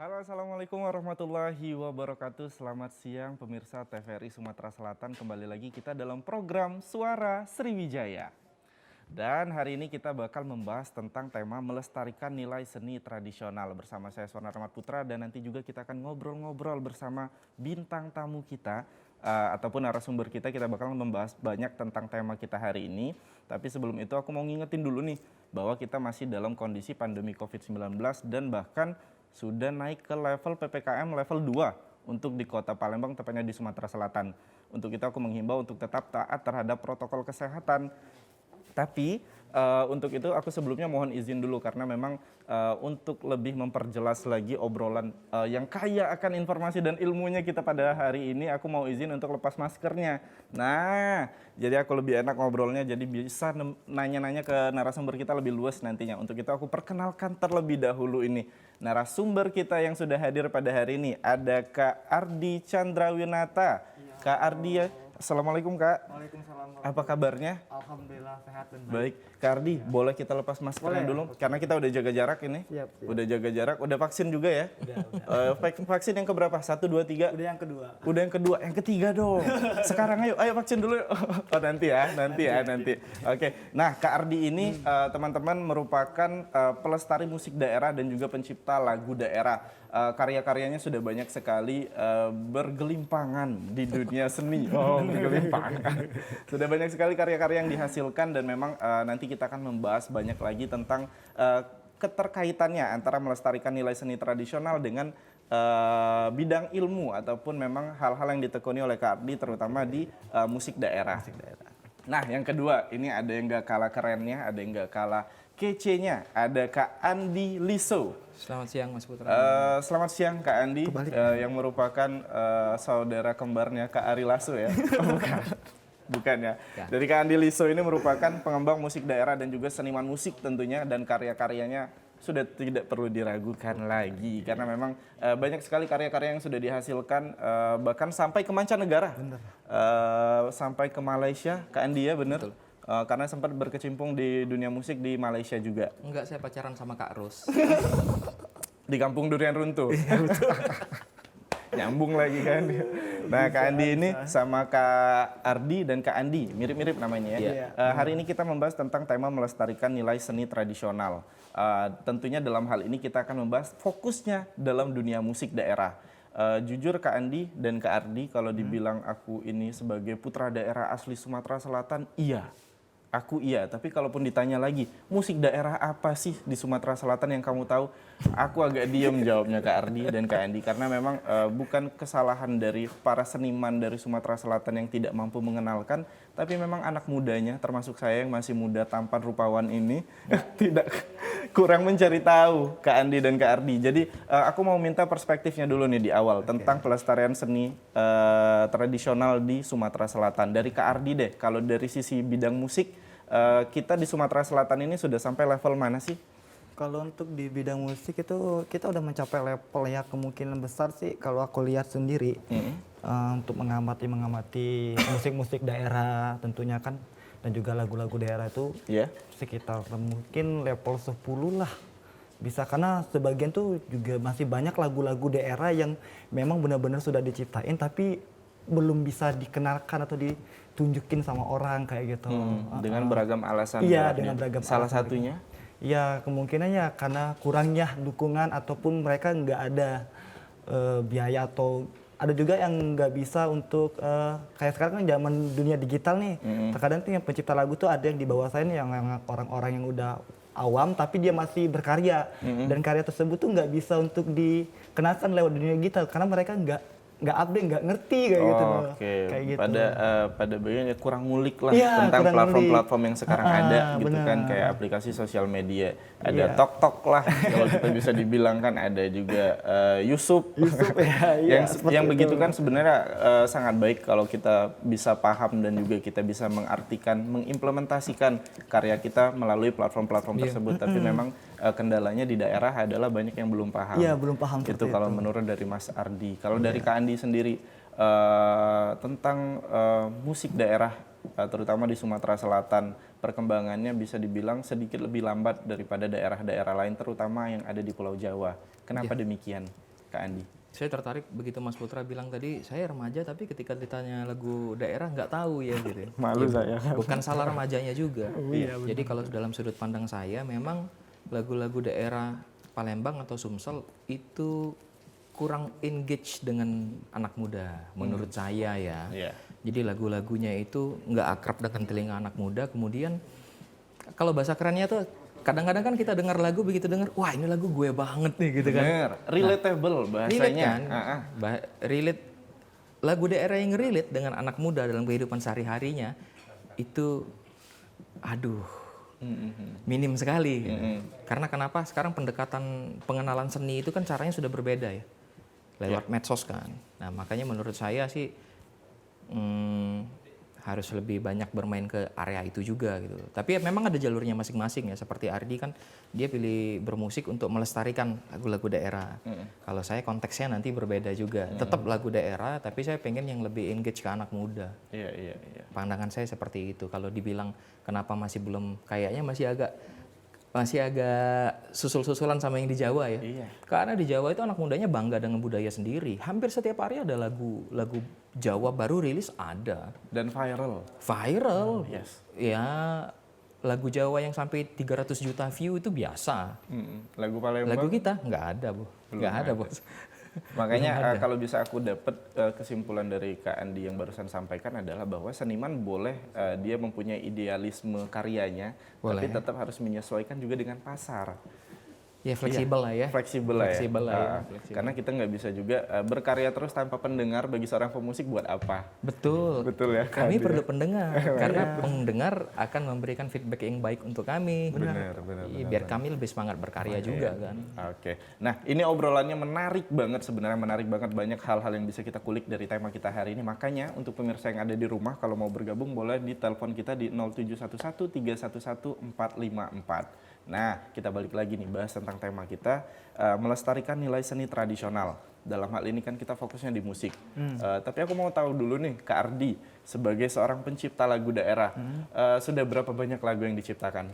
Halo, assalamualaikum warahmatullahi wabarakatuh. Selamat siang pemirsa TVRI Sumatera Selatan. Kembali lagi kita dalam program Suara Sriwijaya. Dan hari ini kita bakal membahas tentang tema melestarikan nilai seni tradisional bersama saya Swarna Rahmat Putra, dan nanti juga kita akan ngobrol-ngobrol bersama bintang tamu kita ataupun narasumber kita. Kita bakal membahas banyak tentang tema kita hari ini. Tapi sebelum itu aku mau ngingetin dulu nih bahwa kita masih dalam kondisi pandemi COVID-19 dan bahkan sudah naik ke level PPKM level 2 untuk di Kota Palembang, tepatnya di Sumatera Selatan. Untuk itu aku menghimbau untuk tetap taat terhadap protokol kesehatan. Tapi untuk itu aku sebelumnya mohon izin dulu karena memang untuk lebih memperjelas lagi obrolan yang kaya akan informasi dan ilmunya kita pada hari ini, aku mau izin untuk lepas maskernya. Nah, jadi aku lebih enak ngobrolnya, jadi bisa nanya-nanya ke narasumber kita lebih luas nantinya. Untuk itu aku perkenalkan terlebih dahulu ini narasumber kita yang sudah hadir pada hari ini. Ada Kak Ardi Chandrawinata. Kak Ardi ya. Assalamualaikum Kak. Waalaikumsalam. Apa kabarnya? Alhamdulillah sehat dan Baik. Kak Ardi, boleh kita lepas maskernya Boleh. dulu? Karena kita udah jaga jarak ini. Siap. Udah jaga jarak, udah vaksin juga ya? Udah. Vaksin yang keberapa? 1, 2, 3? Udah yang kedua. Udah yang kedua, yang ketiga dong. Sekarang ayo vaksin dulu. Oh nanti. Oke. Nah, Kak Ardi ini teman-teman merupakan pelestari musik daerah dan juga pencipta lagu daerah. Karya-karyanya sudah banyak sekali bergelimpangan di dunia seni. Bergelimpangan. Sudah banyak sekali karya-karya yang dihasilkan dan memang nanti kita akan membahas banyak lagi tentang keterkaitannya antara melestarikan nilai seni tradisional dengan bidang ilmu ataupun memang hal-hal yang ditekuni oleh Kak Ardi terutama di musik daerah. Nah, yang kedua, ini ada yang gak kalah kerennya, ada yang gak kalah kece-nya. Ada Kak Andi Liso. Selamat siang Mas Putra. Selamat siang Kak Andi, yang merupakan saudara kembarnya Kak Ari Lasso ya. Bukan ya. Dari Kak Andi Liso ini merupakan pengembang musik daerah dan juga seniman musik tentunya, dan karya-karyanya sudah tidak perlu diragukan lagi karena memang banyak sekali karya-karya yang sudah dihasilkan bahkan sampai ke mancanegara. Sampai ke Malaysia, Kak Andi ya bener? Karena sempat berkecimpung di dunia musik di Malaysia juga. Enggak, saya pacaran sama Kak Ros. Di kampung durian runtuh. Nyambung lagi kan. Nah, Kak Andi ini sama Kak Ardi dan Kak Andi mirip-mirip namanya ya. Hari ini kita membahas tentang tema melestarikan nilai seni tradisional. Tentunya dalam hal ini kita akan membahas fokusnya dalam dunia musik daerah. Jujur Kak Andi dan Kak Ardi, kalau dibilang aku ini sebagai putra daerah asli Sumatera Selatan, iya. Aku iya, tapi kalaupun ditanya lagi, musik daerah apa sih di Sumatera Selatan yang kamu tahu? Aku agak diem jawabnya Kak Ardi dan Kak Andi, karena memang bukan kesalahan dari para seniman dari Sumatera Selatan yang tidak mampu mengenalkan, tapi memang anak mudanya, termasuk saya yang masih muda tampan rupawan ini, tidak kurang mencari tahu Kak Andi dan Kak Ardi. Jadi aku mau minta perspektifnya dulu nih di awal tentang pelestarian seni tradisional di Sumatera Selatan. Dari Kak Ardi deh, kalau dari sisi bidang musik, kita di Sumatera Selatan ini sudah sampai level mana sih? Kalau untuk di bidang musik itu kita udah mencapai level ya kemungkinan besar sih kalau aku lihat sendiri untuk mengamati musik-musik daerah tentunya kan, dan juga lagu-lagu daerah itu sekitar mungkin level 10 lah bisa, karena sebagian tuh juga masih banyak lagu-lagu daerah yang memang benar-benar sudah diciptain tapi belum bisa dikenalkan atau ditunjukin sama orang kayak gitu. Dengan beragam alasan. Iya, dengan beragam salah alasan satunya? Ya kemungkinannya karena kurangnya dukungan ataupun mereka nggak ada biaya, atau ada juga yang nggak bisa untuk kayak sekarang kan zaman dunia digital nih. Terkadang tuh yang pencipta lagu tuh ada yang di bawah saya nih, yang orang-orang yang udah awam tapi dia masih berkarya, dan karya tersebut tuh nggak bisa untuk dikenalkan lewat dunia digital karena mereka nggak update, nggak ngerti kayak gitu. Kayak gitu. Pada bagian kurang ngulik lah Ya, tentang platform-platform yang sekarang ada gitu bener. kan, kayak aplikasi sosial media. Ada TokTok lah kalau kita bisa dibilang kan, ada juga Yusuf yang begitu kan sebenarnya sangat baik kalau kita bisa paham dan juga kita bisa mengartikan, mengimplementasikan karya kita melalui platform-platform tersebut. Tapi memang kendalanya di daerah adalah banyak yang belum paham. Iya, belum paham. Itu kalau menurut dari Mas Ardi. Kalau dari Kak Andi sendiri tentang musik daerah terutama di Sumatera Selatan, perkembangannya bisa dibilang sedikit lebih lambat daripada daerah-daerah lain terutama yang ada di Pulau Jawa. Kenapa demikian? Kak Andi? Saya tertarik begitu Mas Putra bilang tadi, saya remaja tapi ketika ditanya lagu daerah nggak tahu ya gitu. Malu Ya, saya. bukan salah remajanya juga. iya, Jadi kalau dalam sudut pandang saya memang lagu-lagu daerah Palembang atau Sumsel itu kurang engage dengan anak muda menurut saya ya. Iya. Jadi lagu-lagunya itu nggak akrab dengan telinga anak muda. Kemudian kalau bahasa kerennya tuh kadang-kadang kan kita dengar lagu begitu dengar, wah ini lagu gue banget nih gitu kan. Bener, relatable bahasanya. Relate kan? Relate lagu daerah yang relate dengan anak muda dalam kehidupan sehari-harinya itu aduh minim sekali. Gitu. Karena kenapa? Sekarang pendekatan pengenalan seni itu kan caranya sudah berbeda ya. Lewat medsos kan. Nah, makanya menurut saya sih harus lebih banyak bermain ke area itu juga gitu. Tapi ya memang ada jalurnya masing-masing ya. Seperti Ardi kan dia pilih bermusik untuk melestarikan lagu-lagu daerah. Kalau saya konteksnya nanti berbeda juga. Tetap lagu daerah, tapi saya pengen yang lebih engage ke anak muda. Iya. Pandangan saya seperti itu. Kalau dibilang kenapa masih belum, kayaknya masih agak susul-susulan sama yang di Jawa ya. Iya. Karena di Jawa itu anak mudanya bangga dengan budaya sendiri. Hampir setiap hari ada lagu Jawa baru rilis ada. Dan viral. Viral. Yes. Ya lagu Jawa yang sampai 300 juta view itu biasa. Lagu Palembang. Lagu kita nggak ada, Bu. Nggak ada, Bos. Makanya kalau bisa aku dapat kesimpulan dari Kak Andi yang barusan sampaikan adalah bahwa seniman boleh dia mempunyai idealisme karyanya, Boleh. tapi tetap harus menyesuaikan juga dengan pasar. Ya fleksibel lah ya. Fleksibel lah ya. Fleksibel lah ya, fleksibel. Karena kita nggak bisa juga berkarya terus tanpa pendengar. Bagi seorang pemusik buat apa? Betul. Betul ya. Kami perlu pendengar karena pendengar akan memberikan feedback yang baik untuk kami. Benar. Iya, biar kami lebih semangat berkarya juga kan. Oke. Nah, ini obrolannya menarik banget sebenarnya, menarik banget, banyak hal-hal yang bisa kita kulik dari tema kita hari ini. Makanya untuk pemirsa yang ada di rumah kalau mau bergabung boleh di telepon kita di 0711 311 454. Nah, kita balik lagi nih bahas tentang tema kita, melestarikan nilai seni tradisional. Dalam hal ini kan kita fokusnya di musik. Tapi aku mau tahu dulu nih, Kak Ardi, sebagai seorang pencipta lagu daerah, sudah berapa banyak lagu yang diciptakan?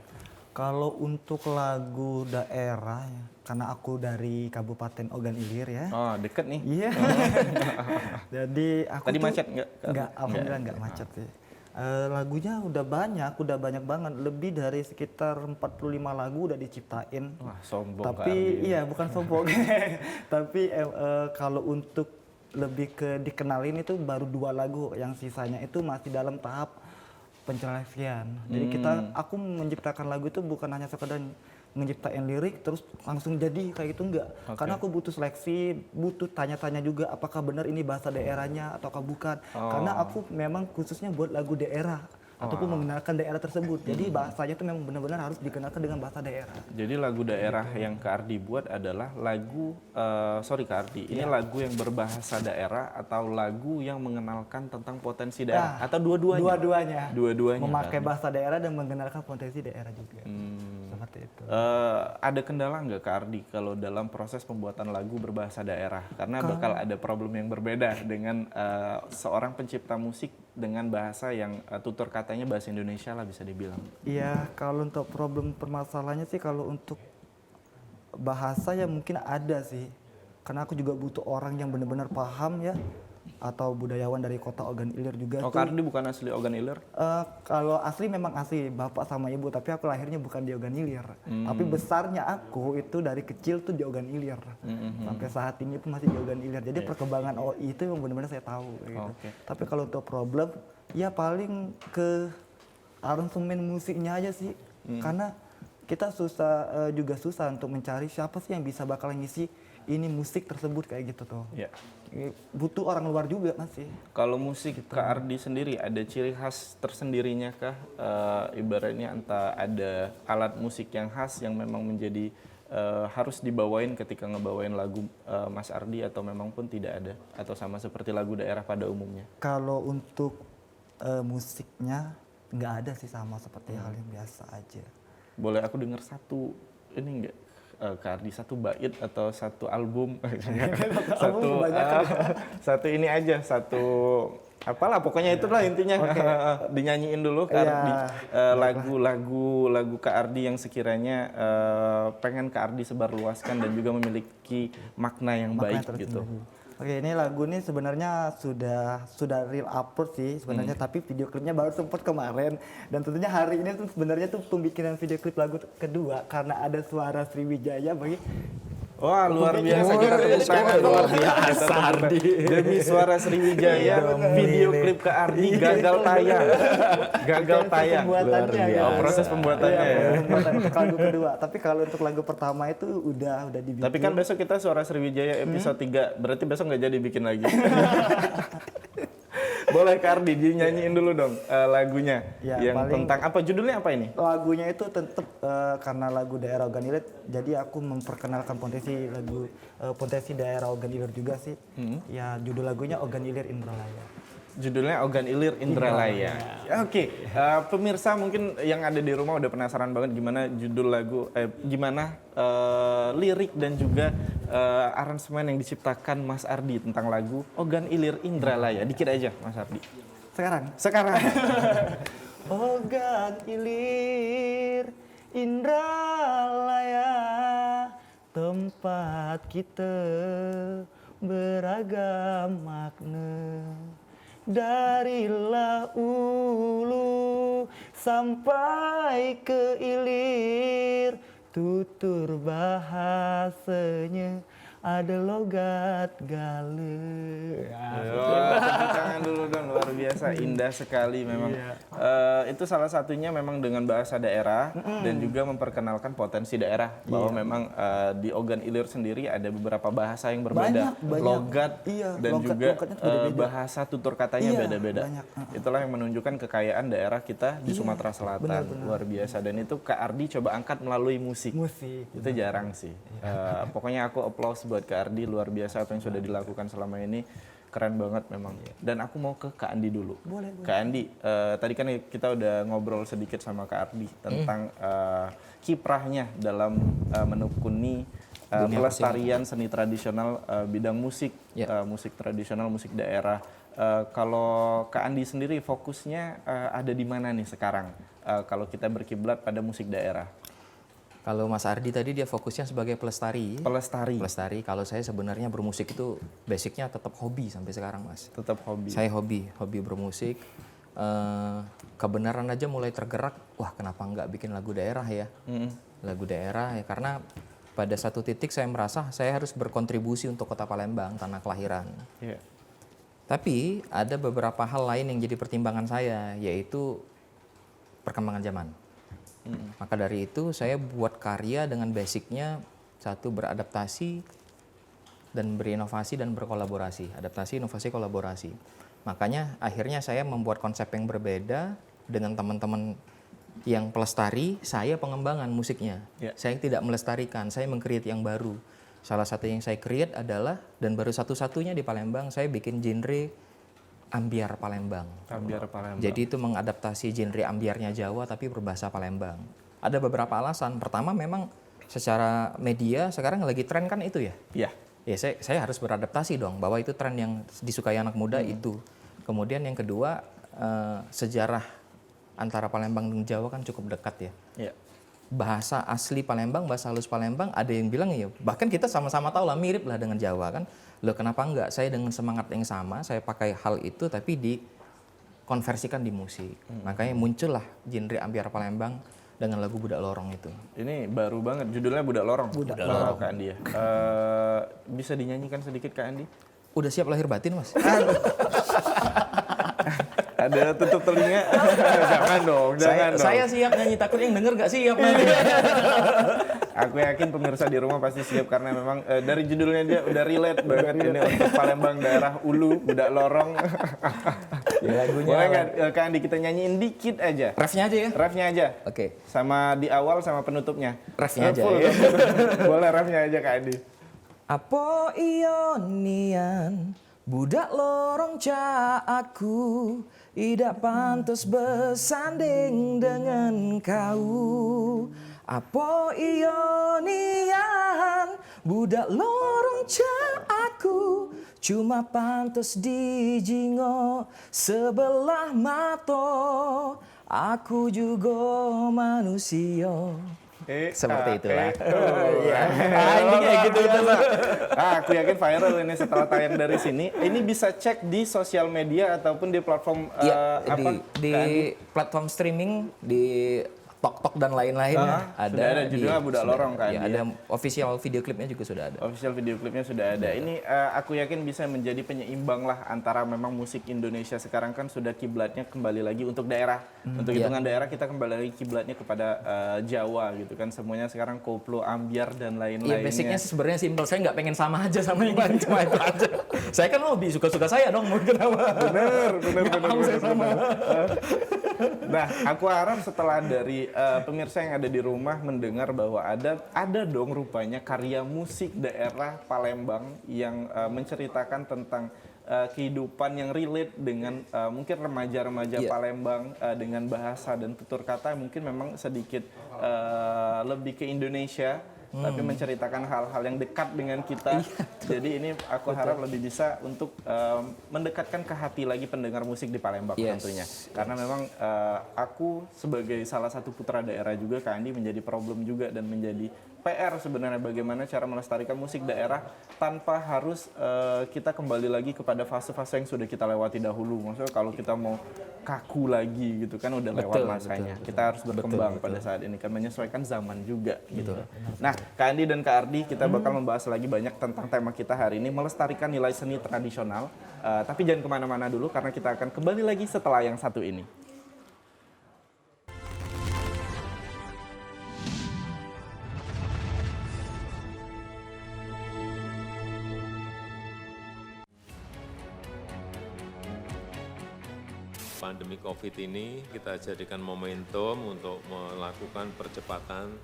Kalau untuk lagu daerah, ya, karena aku dari Kabupaten Ogan Ilir ya. Oh, deket nih. Iya. Jadi aku Tadi tuh macet nggak? Nggak, alhamdulillah nggak macet sih. Lagunya udah banyak banget. Lebih dari sekitar 45 lagu udah diciptain. Wah, sombong Kak Tapi Ardi. iya bukan sombong. Tapi kalau untuk lebih ke dikenalin itu baru 2 lagu, yang sisanya itu masih dalam tahap penyelesaian. Jadi aku menciptakan lagu itu bukan hanya sekedar menciptain lirik terus langsung jadi kayak gitu, enggak. Karena aku butuh seleksi, butuh tanya-tanya juga apakah benar ini bahasa daerahnya ataukah bukan. Karena aku memang khususnya buat lagu daerah ataupun mengenalkan daerah tersebut. Jadi bahasanya itu memang benar-benar harus dikenalkan dengan bahasa daerah. Jadi lagu daerah yang Kak Ardi buat adalah lagu, Kak Ardi, ini lagu yang berbahasa daerah atau lagu yang mengenalkan tentang potensi daerah? Atau dua-duanya? Dua-duanya. Dua-duanya. Memakai bahasa daerah dan mengenalkan potensi daerah juga. Seperti itu. Ada kendala nggak Kak Ardi kalau dalam proses pembuatan lagu berbahasa daerah? Karena bakal ada problem yang berbeda dengan seorang pencipta musik dengan bahasa yang tutur katanya bahasa Indonesia lah bisa dibilang. Iya, kalau untuk problem permasalahannya sih kalau untuk bahasa ya mungkin ada sih. Karena aku juga butuh orang yang benar-benar paham ya, atau budayawan dari kota Ogan Ilir juga. Oh, Kak Ardi bukan asli Ogan Ilir? Kalau asli memang asli bapak sama ibu, tapi aku lahirnya bukan di Ogan Ilir. Tapi besarnya aku itu dari kecil tuh di Ogan Ilir. Sampai saat ini pun masih di Ogan Ilir. Jadi perkembangan OI itu yang benar-benar saya tahu gitu. Tapi kalau untuk problem ya paling ke aransemen musiknya aja sih. Karena kita susah untuk mencari siapa sih yang bisa bakal ngisi ini musik tersebut kayak gitu tuh. Ya. Butuh orang luar juga masih. Kalau musik Kak Ardi sendiri ada ciri khas tersendirinya kah? Ibaratnya entah ada alat musik yang khas yang memang menjadi harus dibawain ketika ngebawain lagu Mas Ardi atau memang pun tidak ada? Atau sama seperti lagu daerah pada umumnya? Kalau untuk musiknya nggak ada sih, sama seperti hal yang biasa aja. Boleh aku dengar satu ini enggak? Kak Ardi satu bait atau satu album? Satu ini aja, satu Apalah pokoknya itulah intinya. Dinyanyiin dulu Kak Ardi. Lagu Kak Ardi yang sekiranya pengen Kak Ardi sebarluaskan dan juga memiliki makna yang baik gitu. Oke, ini lagu ini sebenarnya sudah real upload sih sebenarnya, tapi video klipnya baru sempat kemarin, dan tentunya hari ini tuh sebenarnya tuh pembikinan video klip lagu kedua karena ada suara Sriwijaya bagi. Wah, luar biasa, kita tepuk tangan, luar biasa Ardi. Demi suara Sriwijaya, video klip Kak Ardi gagal tayang. Gagal tayang. Luar biasa. Oh, proses pembuatannya ya. Pembuatan untuk lagu kedua, tapi kalau untuk lagu pertama itu udah dibikin. Tapi kan besok kita suara Sriwijaya episode 3, berarti besok nggak jadi bikin lagi. Boleh Kak Ardi dinyanyiin dulu dong lagunya. Ya, yang tentang apa, judulnya apa ini? Lagunya itu tetap karena lagu daerah Ogan Ilir, jadi aku memperkenalkan potensi daerah Ogan Ilir juga sih. Ya, judul lagunya Ogan Ilir Indralaya. Judulnya Ogan Ilir Indralaya. Oke, pemirsa mungkin yang ada di rumah udah penasaran banget gimana judul lagu, gimana lirik dan juga aransemen yang diciptakan Mas Ardi tentang lagu Ogan Ilir Indralaya. Dikit aja Mas Ardi. Sekarang. Ogan Ilir Indralaya, tempat kita beragam makna. Darilah ulu sampai ke ilir, tutur bahasanya ada logat gale. Tepuk tangan dulu dong, luar biasa, indah sekali memang. Itu salah satunya memang dengan bahasa daerah dan juga memperkenalkan potensi daerah bahwa memang di Ogan Ilir sendiri ada beberapa bahasa yang berbeda, Banyak. logat dan juga bahasa tutur katanya beda-beda. Itulah yang menunjukkan kekayaan daerah kita di Sumatera Selatan, luar biasa. Dan itu Kak Ardi coba angkat melalui musik. Itu jarang sih. Pokoknya aku applause buat Kak Ardi, luar biasa apa yang sudah dilakukan selama ini, keren banget memang. Dan aku mau ke Kak Andi dulu. Boleh. Kak Andi, tadi kan kita udah ngobrol sedikit sama Kak Ardi tentang kiprahnya dalam menekuni pelestarian seni tradisional bidang musik, musik tradisional, musik daerah. Kalau Kak Andi sendiri fokusnya ada di mana nih sekarang? Kalau kita berkiblat pada musik daerah. Kalau Mas Ardi tadi dia fokusnya sebagai pelestari. Pelestari. Kalau saya sebenarnya bermusik itu basicnya tetap hobi sampai sekarang, Mas. Tetap hobi. Saya hobi bermusik. Kebenaran aja mulai tergerak, wah kenapa nggak bikin lagu daerah ya? Lagu daerah ya, karena pada satu titik saya merasa saya harus berkontribusi untuk Kota Palembang, tanah kelahiran. Tapi ada beberapa hal lain yang jadi pertimbangan saya, yaitu perkembangan zaman. Maka dari itu saya buat karya dengan basicnya, satu, beradaptasi dan berinovasi dan berkolaborasi. Adaptasi, inovasi, kolaborasi. Makanya akhirnya saya membuat konsep yang berbeda dengan teman-teman yang pelestari, saya pengembangan musiknya. Saya tidak melestarikan, saya meng-create yang baru. Salah satu yang saya create adalah, dan baru satu-satunya di Palembang, saya bikin genre ambiar Palembang. Jadi itu mengadaptasi genre ambiarnya Jawa tapi berbahasa Palembang. Ada beberapa alasan. Pertama, memang secara media sekarang lagi tren kan itu ya. Ya, saya harus beradaptasi dong bahwa itu tren yang disukai anak muda itu. Kemudian yang kedua, sejarah antara Palembang dan Jawa kan cukup dekat ya. Bahasa asli Palembang, bahasa halus Palembang, ada yang bilang ya, bahkan kita sama-sama tahu lah mirip lah dengan Jawa kan. Loh kenapa enggak, saya dengan semangat yang sama, saya pakai hal itu tapi dikonversikan di musik. Makanya muncullah genre ambiar Palembang dengan lagu Budak Lorong itu. Ini baru banget, judulnya Budak Lorong. Budak Lorong Kak Andi ya. Bisa dinyanyikan sedikit Kak Andi? Udah siap lahir batin, Mas? Ada tutup telinga. Jangan dong. Saya siap nyanyi, takut yang denger gak siap nanti. Aku yakin pemirsa di rumah pasti siap karena memang dari judulnya dia udah relate banget ini untuk Palembang daerah Ulu, Budak Lorong. Lagunya. Boleh nggak Kak Andi kita nyanyiin dikit aja? Refnya aja ya? Refnya aja. Oke. Sama di awal sama penutupnya. Refnya aja ya? Boleh refnya aja Kak Andi. Apo ionian budak lorong ca aku, tidak pantas bersanding dengan kau. Apo ionian budak lorong ca aku, cuma pantas dijingo sebelah mato, aku juga manusia. Seperti itulah. Ini kayak gitu. Aku yakin viral ini setelah tayang dari sini. Ini bisa cek di sosial media ataupun di platform di platform streaming, di Tok dan lain-lain ada judulnya Budak Lorong kan. Ya, ada official video klipnya juga sudah ada. Official video klipnya sudah ada. Ini aku yakin bisa menjadi penyeimbang lah antara memang musik Indonesia sekarang kan sudah kiblatnya kembali lagi untuk daerah. Untuk hitungan daerah kita kembali lagi kiblatnya kepada Jawa gitu kan. Semuanya sekarang koplo, ambyar dan lain-lainnya. Iya, basicnya sebenarnya simpel. Saya nggak pengen sama aja sama yang lain, cuma itu aja. Saya kan lebih suka-suka saya dong, mau kenapa? Bener. Sama. Nah, aku harap setelah dari pemirsa yang ada di rumah mendengar bahwa ada dong rupanya karya musik daerah Palembang yang menceritakan tentang kehidupan yang relate dengan mungkin remaja-remaja Palembang dengan bahasa dan tutur kata yang mungkin memang sedikit lebih ke Indonesia. Tapi menceritakan hal-hal yang dekat dengan kita. Jadi ini aku harap lebih bisa untuk mendekatkan ke hati lagi pendengar musik di Palembang tentunya. Karena memang aku sebagai salah satu putra daerah juga, Kak Andi, menjadi problem juga dan menjadi PR sebenarnya bagaimana cara melestarikan musik daerah tanpa harus kita kembali lagi kepada fase-fase yang sudah kita lewati dahulu. Maksudnya kalau kita mau kaku lagi gitu kan udah lewat masanya. Kita harus berkembang pada saat ini kan, menyesuaikan zaman juga gitu. Nah, Kak Andi dan Kak Ardi, kita bakal membahas lagi banyak tentang tema kita hari ini, melestarikan nilai seni tradisional. Tapi jangan kemana-mana dulu karena kita akan kembali lagi setelah yang satu ini. Pandemi COVID ini kita jadikan momentum untuk melakukan percepatan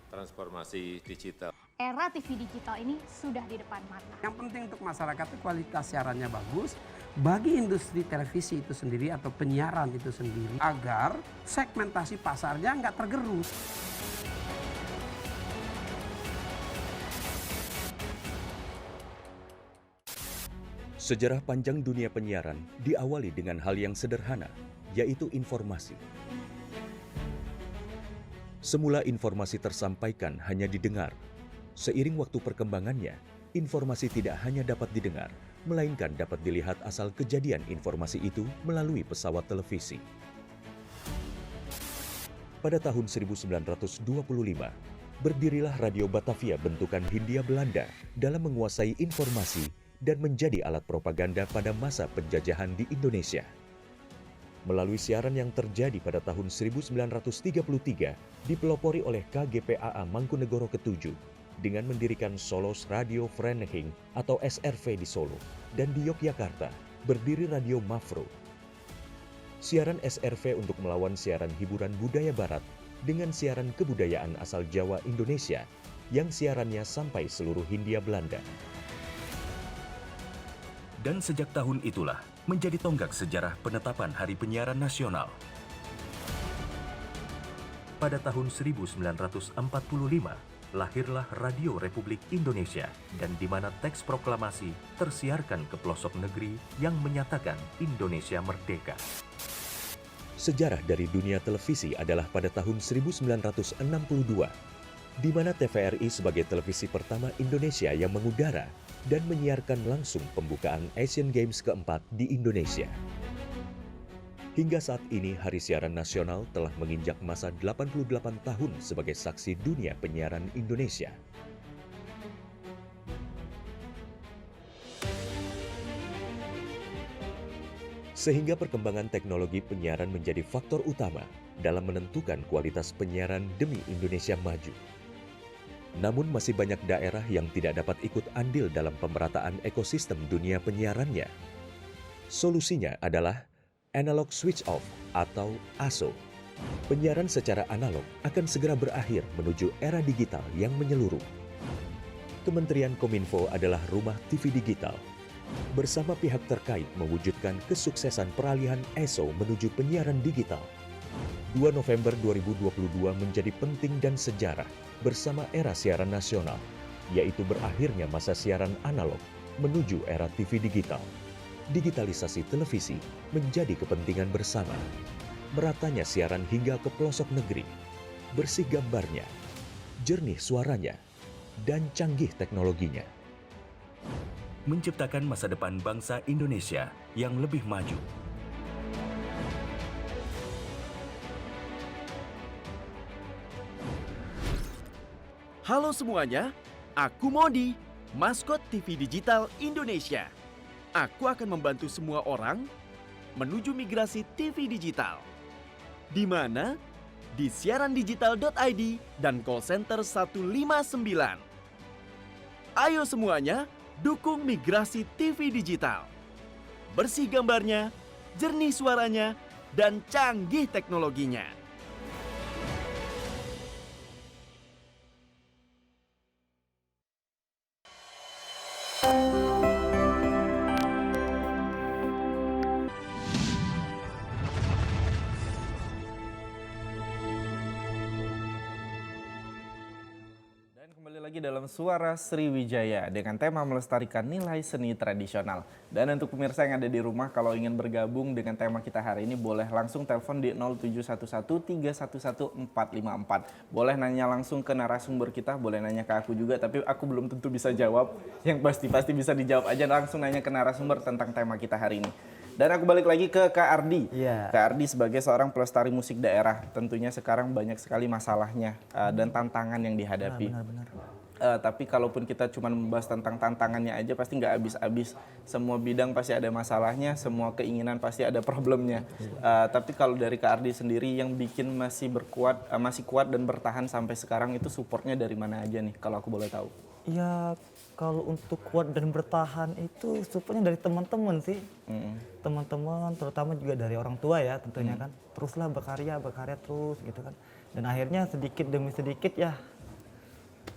transformasi digital. Era TV digital ini sudah di depan mata. Yang penting untuk masyarakat itu kualitas siarannya bagus. Bagi industri televisi itu sendiri atau penyiaran itu sendiri, agar segmentasi pasarnya nggak tergerus. Sejarah panjang dunia penyiaran diawali dengan hal yang sederhana, yaitu informasi. Semula informasi tersampaikan hanya didengar. Seiring waktu perkembangannya, informasi tidak hanya dapat didengar, melainkan dapat dilihat asal kejadian informasi itu melalui pesawat televisi. Pada tahun 1925, berdirilah Radio Batavia bentukan Hindia Belanda dalam menguasai informasi dan menjadi alat propaganda pada masa penjajahan di Indonesia. Melalui siaran yang terjadi pada tahun 1933, dipelopori oleh KGPAA Mangkunegoro ke-7 dengan mendirikan Solos Radio Vereniging atau SRV di Solo, dan di Yogyakarta berdiri Radio Mafro. Siaran SRV untuk melawan siaran hiburan budaya barat dengan siaran kebudayaan asal Jawa Indonesia yang siarannya sampai seluruh Hindia Belanda. Dan sejak tahun itulah menjadi tonggak sejarah penetapan Hari Penyiaran Nasional. Pada tahun 1945, lahirlah Radio Republik Indonesia, dan di mana teks proklamasi tersiarkan ke pelosok negeri yang menyatakan Indonesia merdeka. Sejarah dari dunia televisi adalah pada tahun 1962, di mana TVRI sebagai televisi pertama Indonesia yang mengudara dan menyiarkan langsung pembukaan Asian Games keempat di Indonesia. Hingga saat ini, Hari Siaran Nasional telah menginjak masa 88 tahun sebagai saksi dunia penyiaran Indonesia. Sehingga perkembangan teknologi penyiaran menjadi faktor utama dalam menentukan kualitas penyiaran demi Indonesia maju. Namun masih banyak daerah yang tidak dapat ikut andil dalam pemerataan ekosistem dunia penyiarannya. Solusinya adalah analog switch off atau ASO. Penyiaran secara analog akan segera berakhir menuju era digital yang menyeluruh. Kementerian Kominfo adalah rumah TV digital. Bersama pihak terkait mewujudkan kesuksesan peralihan ESO menuju penyiaran digital. 2 November 2022 menjadi penting dan sejarah bersama era siaran nasional, yaitu berakhirnya masa siaran analog menuju era TV digital. Digitalisasi televisi menjadi kepentingan bersama. Meratanya siaran hingga ke pelosok negeri. Bersih gambarnya, jernih suaranya, dan canggih teknologinya. Menciptakan masa depan bangsa Indonesia yang lebih maju. Halo semuanya, aku Modi, maskot TV Digital Indonesia. Aku akan membantu semua orang menuju migrasi TV digital. Di mana? Di siarandigital.id dan call center 159. Ayo semuanya, dukung migrasi TV digital. Bersih gambarnya, jernih suaranya, dan canggih teknologinya. Dan kembali lagi dalam Suara Sriwijaya dengan tema melestarikan nilai seni tradisional. Dan untuk pemirsa yang ada di rumah, kalau ingin bergabung dengan tema kita hari ini, boleh langsung telepon di 0711-311-454. Boleh nanya langsung ke narasumber kita, boleh nanya ke aku juga, tapi aku belum tentu bisa jawab. Yang pasti bisa dijawab aja, langsung nanya ke narasumber tentang tema kita hari ini. Dan aku balik lagi ke Kak Ardi. Iya. Kak Ardi sebagai seorang pelestari musik daerah, tentunya sekarang banyak sekali masalahnya dan tantangan yang dihadapi. Benar-benar. Tapi kalaupun kita cuma membahas tentang tantangannya aja, pasti nggak habis-habis. Semua bidang pasti ada masalahnya, semua keinginan pasti ada problemnya. Tapi kalau dari Kak Ardi sendiri, yang bikin masih kuat dan bertahan sampai sekarang itu supportnya dari mana aja nih, kalau aku boleh tahu? Ya kalau untuk kuat dan bertahan itu supportnya dari teman-teman sih. Teman-teman, terutama juga dari orang tua ya tentunya kan. Teruslah berkarya terus gitu kan. Dan akhirnya sedikit demi sedikit ya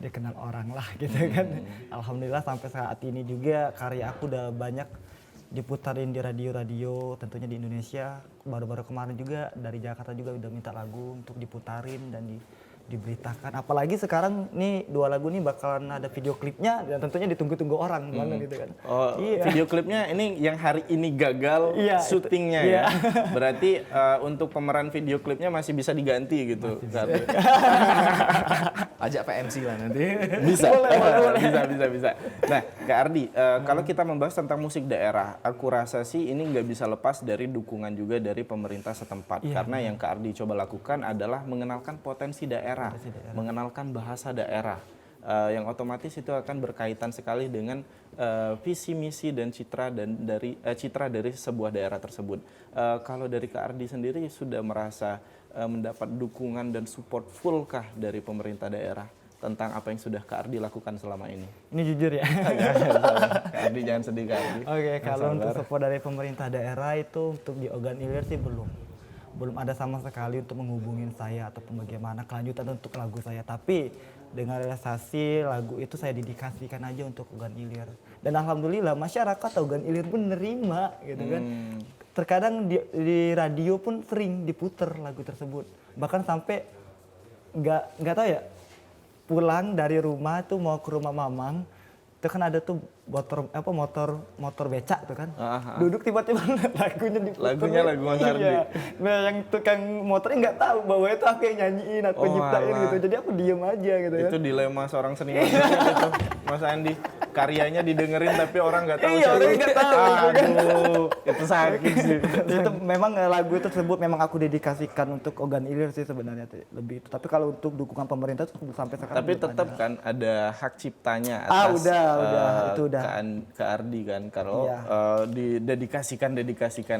dikenal orang lah gitu kan. Alhamdulillah sampai saat ini juga karya aku udah banyak diputarin di radio-radio tentunya di Indonesia. Baru-baru kemarin juga dari Jakarta juga udah minta lagu untuk diputarin dan diberitakan. Apalagi sekarang nih 2 lagu nih bakalan ada video klipnya dan tentunya ditunggu-tunggu orang banget gitu kan. Oh, iya. Video klipnya ini yang hari ini gagal Iya, syutingnya iya. ya. Berarti untuk pemeran video klipnya masih bisa diganti gitu. Kak Ardi. Ajak PMC lah nanti. Bisa. Bisa. Nah, Kak Ardi, kalau kita membahas tentang musik daerah, aku rasa sih ini nggak bisa lepas dari dukungan juga dari pemerintah setempat. Karena yang Kak Ardi coba lakukan adalah mengenalkan potensi daerah, mengenalkan bahasa daerah. Yang otomatis itu akan berkaitan sekali dengan visi misi dan citra dari sebuah daerah tersebut. Kalau dari Kak Ardi sendiri sudah merasa mendapat dukungan dan support full kah dari pemerintah daerah tentang apa yang sudah Kak Ardi lakukan selama ini? Ini jujur ya. Kak Ardi jangan sedih, Kak Ardi. Oke, kalau untuk sabar. support dari pemerintah daerah itu untuk di Ogan Ilir sih belum ada sama sekali untuk menghubungin saya ataupun bagaimana kelanjutan untuk lagu saya. Tapi dengan realisasi lagu itu saya dedikasikan aja untuk Ogan Ilir. Dan alhamdulillah masyarakat Ogan Ilir pun menerima gitu kan. Terkadang di radio pun sering diputer lagu tersebut. Bahkan sampai nggak tahu ya, pulang dari rumah tuh mau ke rumah mamang, itu kan ada tuh motor becak tuh kan. Duduk tiba-tiba lagunya diputer. Lagunya lagu Mas Ardi. Iya. Nah yang tukang motornya nggak tahu bahwa itu aku yang nyanyiin, aku nyiptain alah. gitu. Jadi aku diem aja gitu kan. Itu dilema seorang seniman gitu, Mas Andi. Karyanya didengerin tapi orang nggak tahu. Iya, orang nggak tahu. Aduh, itu sakit sih. Itu memang lagu tersebut memang aku dedikasikan untuk Ogan Ilir sih sebenarnya lebih itu. Tapi kalau untuk dukungan pemerintah tuh sampai sekarang Tapi belum tetap ada. kan ada hak ciptanya atas itu udah. Kak Ardi kan. Kalau didedikasikan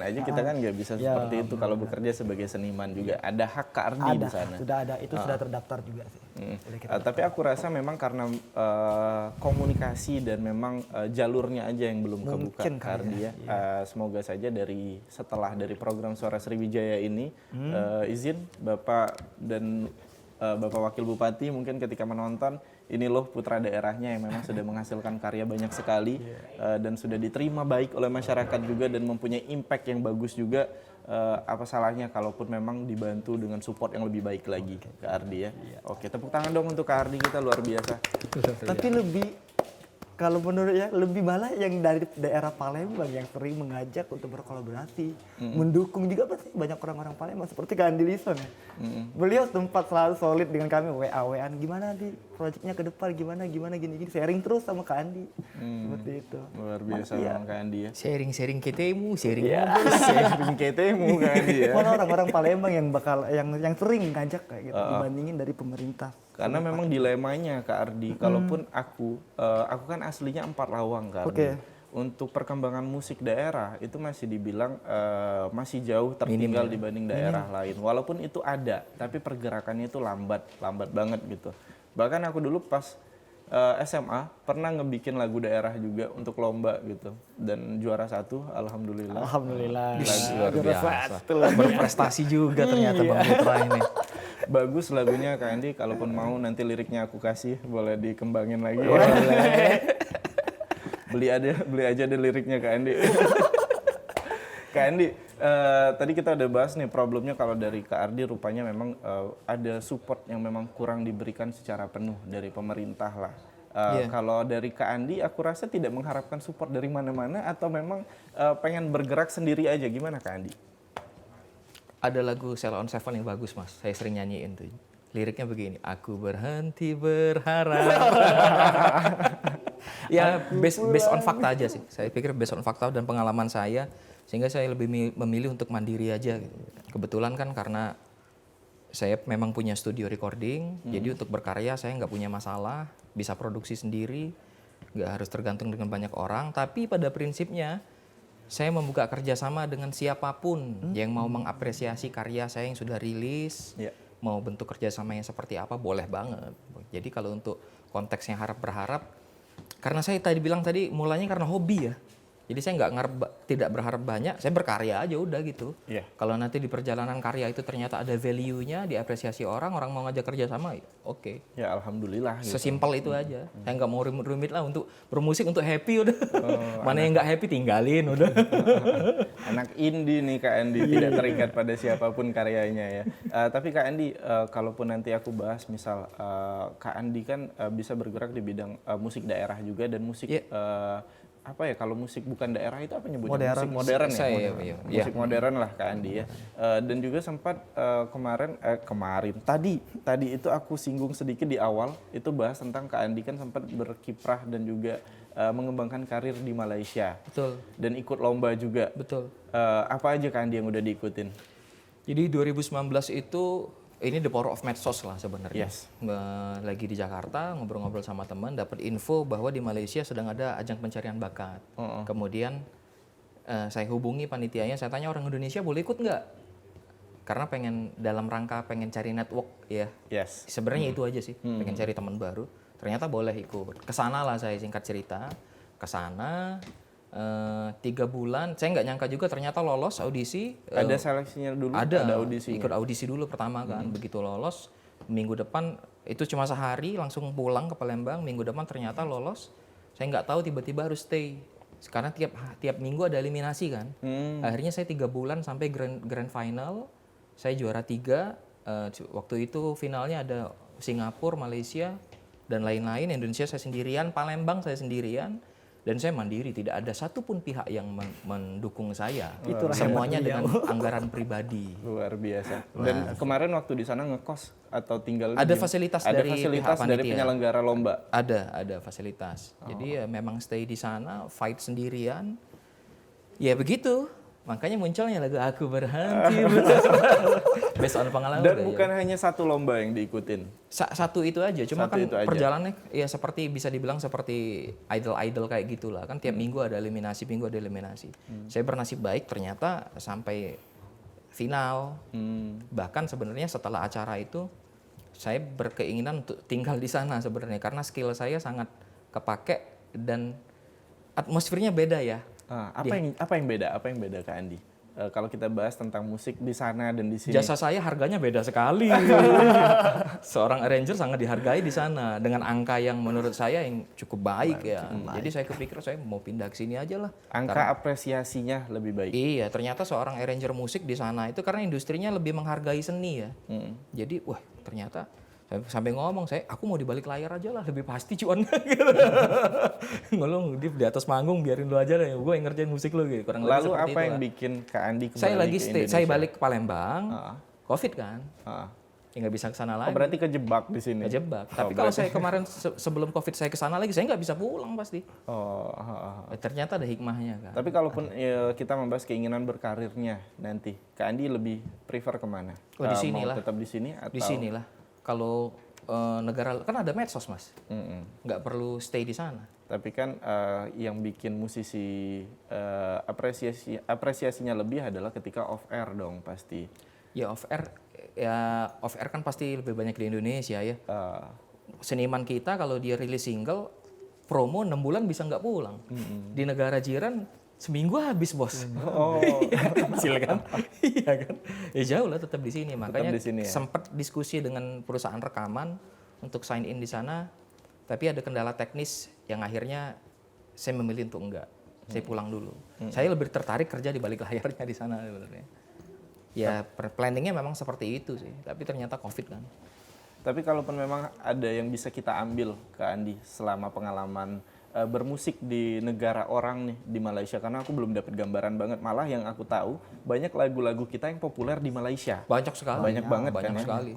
aja kita kan nggak bisa Iya, seperti itu kalau bekerja sebagai seniman juga. Ada hak Kak Ardi di sana. Sudah ada, itu sudah terdaftar juga sih. Sudah kita Tapi aku rasa memang karena komunikasi dan memang jalurnya aja yang belum kebuka, Mungkin Kak Ardi ya. Semoga saja setelah dari program Suara Sriwijaya ini izin Bapak dan Bapak Wakil Bupati mungkin ketika menonton, ini loh putra daerahnya yang memang sudah menghasilkan karya banyak sekali dan sudah diterima baik oleh masyarakat juga dan mempunyai impact yang bagus juga. Apa salahnya kalaupun memang dibantu dengan support yang lebih baik lagi, Kak Ardi ya. Oke, tepuk tangan dong untuk Kak Ardi, kita luar biasa. Tapi lebih Kalau menurut ya lebih malah yang dari daerah Palembang yang sering mengajak untuk berkolaborasi, mendukung juga pasti banyak orang-orang Palembang seperti Kak Andi Lison ya. Beliau sempat selalu solid dengan kami WA-WAan gimana di proyeknya ke depan gimana gini sharing terus sama Kak Andi. Seperti itu. Luar biasa Iya. memang Kak Andi ya. Sharing ketemu, sharing Sharing ketemu Kak Andi ya. Malah orang-orang Palembang yang yang sering ngajak kayak gitu dibandingin dari pemerintah. Karena memang dilemanya Kak Ardi, kalaupun aku kan aslinya Empat Lawang Kak Ardi. Oke. Untuk perkembangan musik daerah itu masih dibilang masih jauh tertinggal dibanding daerah lain. Walaupun itu ada, tapi pergerakannya itu lambat banget gitu. Bahkan aku dulu pas SMA pernah ngebikin lagu daerah juga untuk lomba gitu dan juara 1, alhamdulillah. Alhamdulillah. Luar biasa. Berprestasi juga ternyata Bang Putra ini. Bagus lagunya Kak Andi, kalaupun mau nanti liriknya aku kasih, boleh dikembangin lagi. Beli aja deh liriknya Kak Andi. Kak Andi, tadi kita udah bahas nih problemnya kalau dari Kak Ardi rupanya memang ada support yang memang kurang diberikan secara penuh dari pemerintah lah. Kalau dari Kak Andi, aku rasa tidak mengharapkan support dari mana-mana atau memang pengen bergerak sendiri aja, gimana Kak Andi? Ada lagu Sheila on 7 yang bagus Mas, saya sering nyanyiin tuh. Liriknya begini, aku berhenti berharap. Ya based on fakta aja sih. Saya pikir based on fakta dan pengalaman saya, sehingga saya lebih memilih untuk mandiri aja. Kebetulan kan karena saya memang punya studio recording, jadi untuk berkarya saya nggak punya masalah, bisa produksi sendiri, nggak harus tergantung dengan banyak orang. Tapi pada prinsipnya saya membuka kerjasama dengan siapapun yang mau mengapresiasi karya saya yang sudah rilis, mau bentuk kerjasama yang seperti apa, boleh banget. Jadi kalau untuk konteksnya harap-berharap, karena saya bilang tadi mulanya karena hobi ya. Jadi saya tidak berharap banyak, saya berkarya aja udah gitu. Kalau nanti di perjalanan karya itu ternyata ada value-nya, diapresiasi orang mau ngajak kerjasama, oke. Ya alhamdulillah. Gitu. Sesimpel itu aja. Saya nggak mau rumit-rumit lah untuk bermusik untuk happy udah. Mana yang nggak happy tinggalin udah. Anak indie nih Kak Andi, tidak terikat pada siapapun karyanya ya. Tapi Kak Andi, kalaupun nanti aku bahas misal Kak Andi kan bisa bergerak di bidang musik daerah juga dan musik apa ya, kalau musik bukan daerah itu apa nyebutnya? Musik modern ya? Musik modern lah Kak Andi ya. Dan juga sempat tadi itu aku singgung sedikit di awal, itu bahas tentang Kak Andi kan sempat berkiprah dan juga mengembangkan karir di Malaysia. Betul. Dan ikut lomba juga. Betul. Apa aja Kak Andi yang udah diikutin? Jadi 2019 itu ini the power of medsos lah sebenarnya. Yes. Lagi di Jakarta ngobrol-ngobrol sama teman, dapat info bahwa di Malaysia sedang ada ajang pencarian bakat. Kemudian saya hubungi panitianya, saya tanya orang Indonesia boleh ikut nggak? Karena dalam rangka pengen cari network ya. Yes. Sebenarnya itu aja sih, pengen cari teman baru. Ternyata boleh ikut. Kesana lah saya, singkat cerita. Kesana 3 bulan, saya nggak nyangka juga ternyata lolos audisi. Ada seleksinya dulu? Ada audisi. Ikut audisi dulu pertama kan, begitu lolos, minggu depan itu cuma sehari langsung pulang ke Palembang, minggu depan ternyata lolos. Saya nggak tahu tiba-tiba harus stay. Sekarang tiap minggu ada eliminasi kan. Akhirnya saya 3 bulan sampai grand final, saya juara 3. Waktu itu finalnya ada Singapura, Malaysia, dan lain-lain. Indonesia saya sendirian, Palembang saya sendirian. Dan saya mandiri, tidak ada satupun pihak yang mendukung saya. Semuanya dengan anggaran pribadi. Luar biasa. Dan kemarin waktu di sana ngekos atau tinggal ada fasilitas dari pihak panitia. Dari penyelenggara lomba. Ada fasilitas. Jadi ya memang stay di sana, fight sendirian. Ya begitu. Makanya munculnya lagu Aku Berhenti. Based on pengalaman. Dan bukan hanya satu lomba yang diikutin. Satu itu aja, cuma satu kan perjalanannya ya seperti bisa dibilang seperti idol-idol kayak gitulah. Kan tiap minggu ada eliminasi, Saya bernasib baik ternyata sampai final. Bahkan sebenarnya setelah acara itu saya berkeinginan untuk tinggal di sana sebenarnya karena skill saya sangat kepake dan atmosfernya beda ya. Apa yang beda Kak Andi? Kalau kita bahas tentang musik di sana dan di sini. Jasa saya harganya beda sekali. Seorang arranger sangat dihargai di sana dengan angka yang menurut saya yang cukup baik ya. Jadi saya kepikir saya mau pindah ke sini aja lah. Angka apresiasinya lebih baik. Iya, ternyata seorang arranger musik di sana itu karena industrinya lebih menghargai seni ya. Jadi wah ternyata Saya sampai ngomong, aku mau di balik layar aja lah, lebih pasti cuan. Ngomong di atas manggung biarin lu aja deh, gue yang ngerjain musik lu gitu. Kurang lebih Lalu seperti apa itu yang lah. bikin Kak Andi kembali Saya lagi ke stay, Indonesia? saya balik ke Palembang, Ah. COVID kan, Ah. ya nggak bisa kesana Oh, lagi. berarti kejebak di sini. Kejebak. Oh, Tapi kalau berarti- saya kemarin sebelum COVID saya kesana lagi, saya nggak bisa pulang pasti. Oh, Ternyata ada hikmahnya kan. Tapi kalaupun kita membahas keinginan berkarirnya nanti, Kak Andi lebih prefer kemana? Oh, di sini mau lah. tetap di sini atau? Di sinilah. Kalau negara kan ada medsos mas, Mm-mm. nggak perlu stay di sana. Tapi kan yang bikin musisi apresiasinya lebih adalah ketika off air dong pasti. Ya off air kan pasti lebih banyak di Indonesia ya. Eh, Seniman kita kalau dia rilis single, promo 6 bulan bisa nggak pulang. Di negara jiran seminggu habis bos. Oh, Kecil kan? Iya kan? Ya jauh lah tetap di sini. Makanya di sini ya? sempat diskusi dengan perusahaan rekaman untuk sign in di sana. Tapi ada kendala teknis yang akhirnya saya memilih untuk enggak. Saya pulang dulu. Saya lebih tertarik kerja di balik layarnya di sana sebenarnya. Ya planningnya memang seperti itu sih. Tapi ternyata COVID kan. tapi kalaupun memang ada yang bisa kita ambil Kak Andi selama pengalaman bermusik di negara orang nih di Malaysia, karena aku belum dapat gambaran banget. Malah yang aku tahu banyak lagu-lagu kita yang populer di Malaysia. Banyak sekali. Banyak banget banyak kan ya. sekali.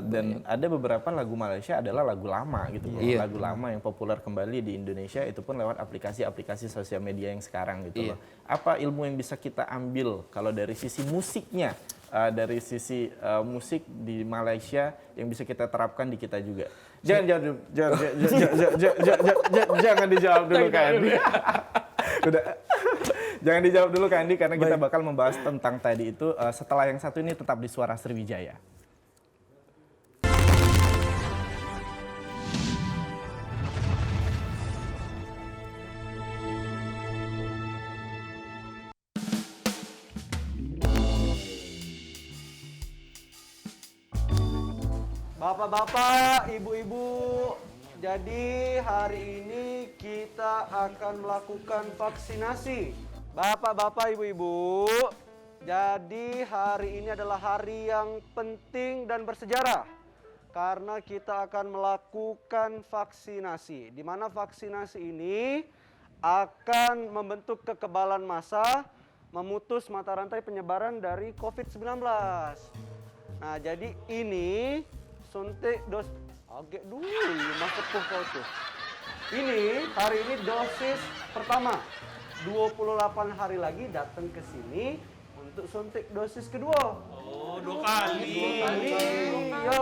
Dan ada beberapa lagu Malaysia adalah lagu lama gitu. Iya. Lagu lama yang populer kembali di Indonesia itu pun lewat aplikasi-aplikasi sosial media yang sekarang gitu Iya. loh. Apa ilmu yang bisa kita ambil kalau dari sisi musiknya, dari sisi musik di Malaysia yang bisa kita terapkan di kita juga? Jangan dijawab dulu Kak Andi. Udah. Jangan dijawab dulu Kak Andi karena kita bakal membahas tentang tadi itu setelah yang satu ini tetap di Suara Sriwijaya. Bapak-bapak, ibu-ibu, jadi hari ini kita akan melakukan vaksinasi. Bapak-bapak, ibu-ibu, jadi hari ini adalah hari yang penting dan bersejarah karena kita akan melakukan vaksinasi. Di mana vaksinasi ini akan membentuk kekebalan massa, memutus mata rantai penyebaran dari COVID-19. Nah, jadi ini suntik agak dulu masuk kau tuh. Ini hari ini dosis pertama. 28 hari lagi datang ke sini untuk suntik dosis kedua. Oh, 2 kali. 2 kali. Yo.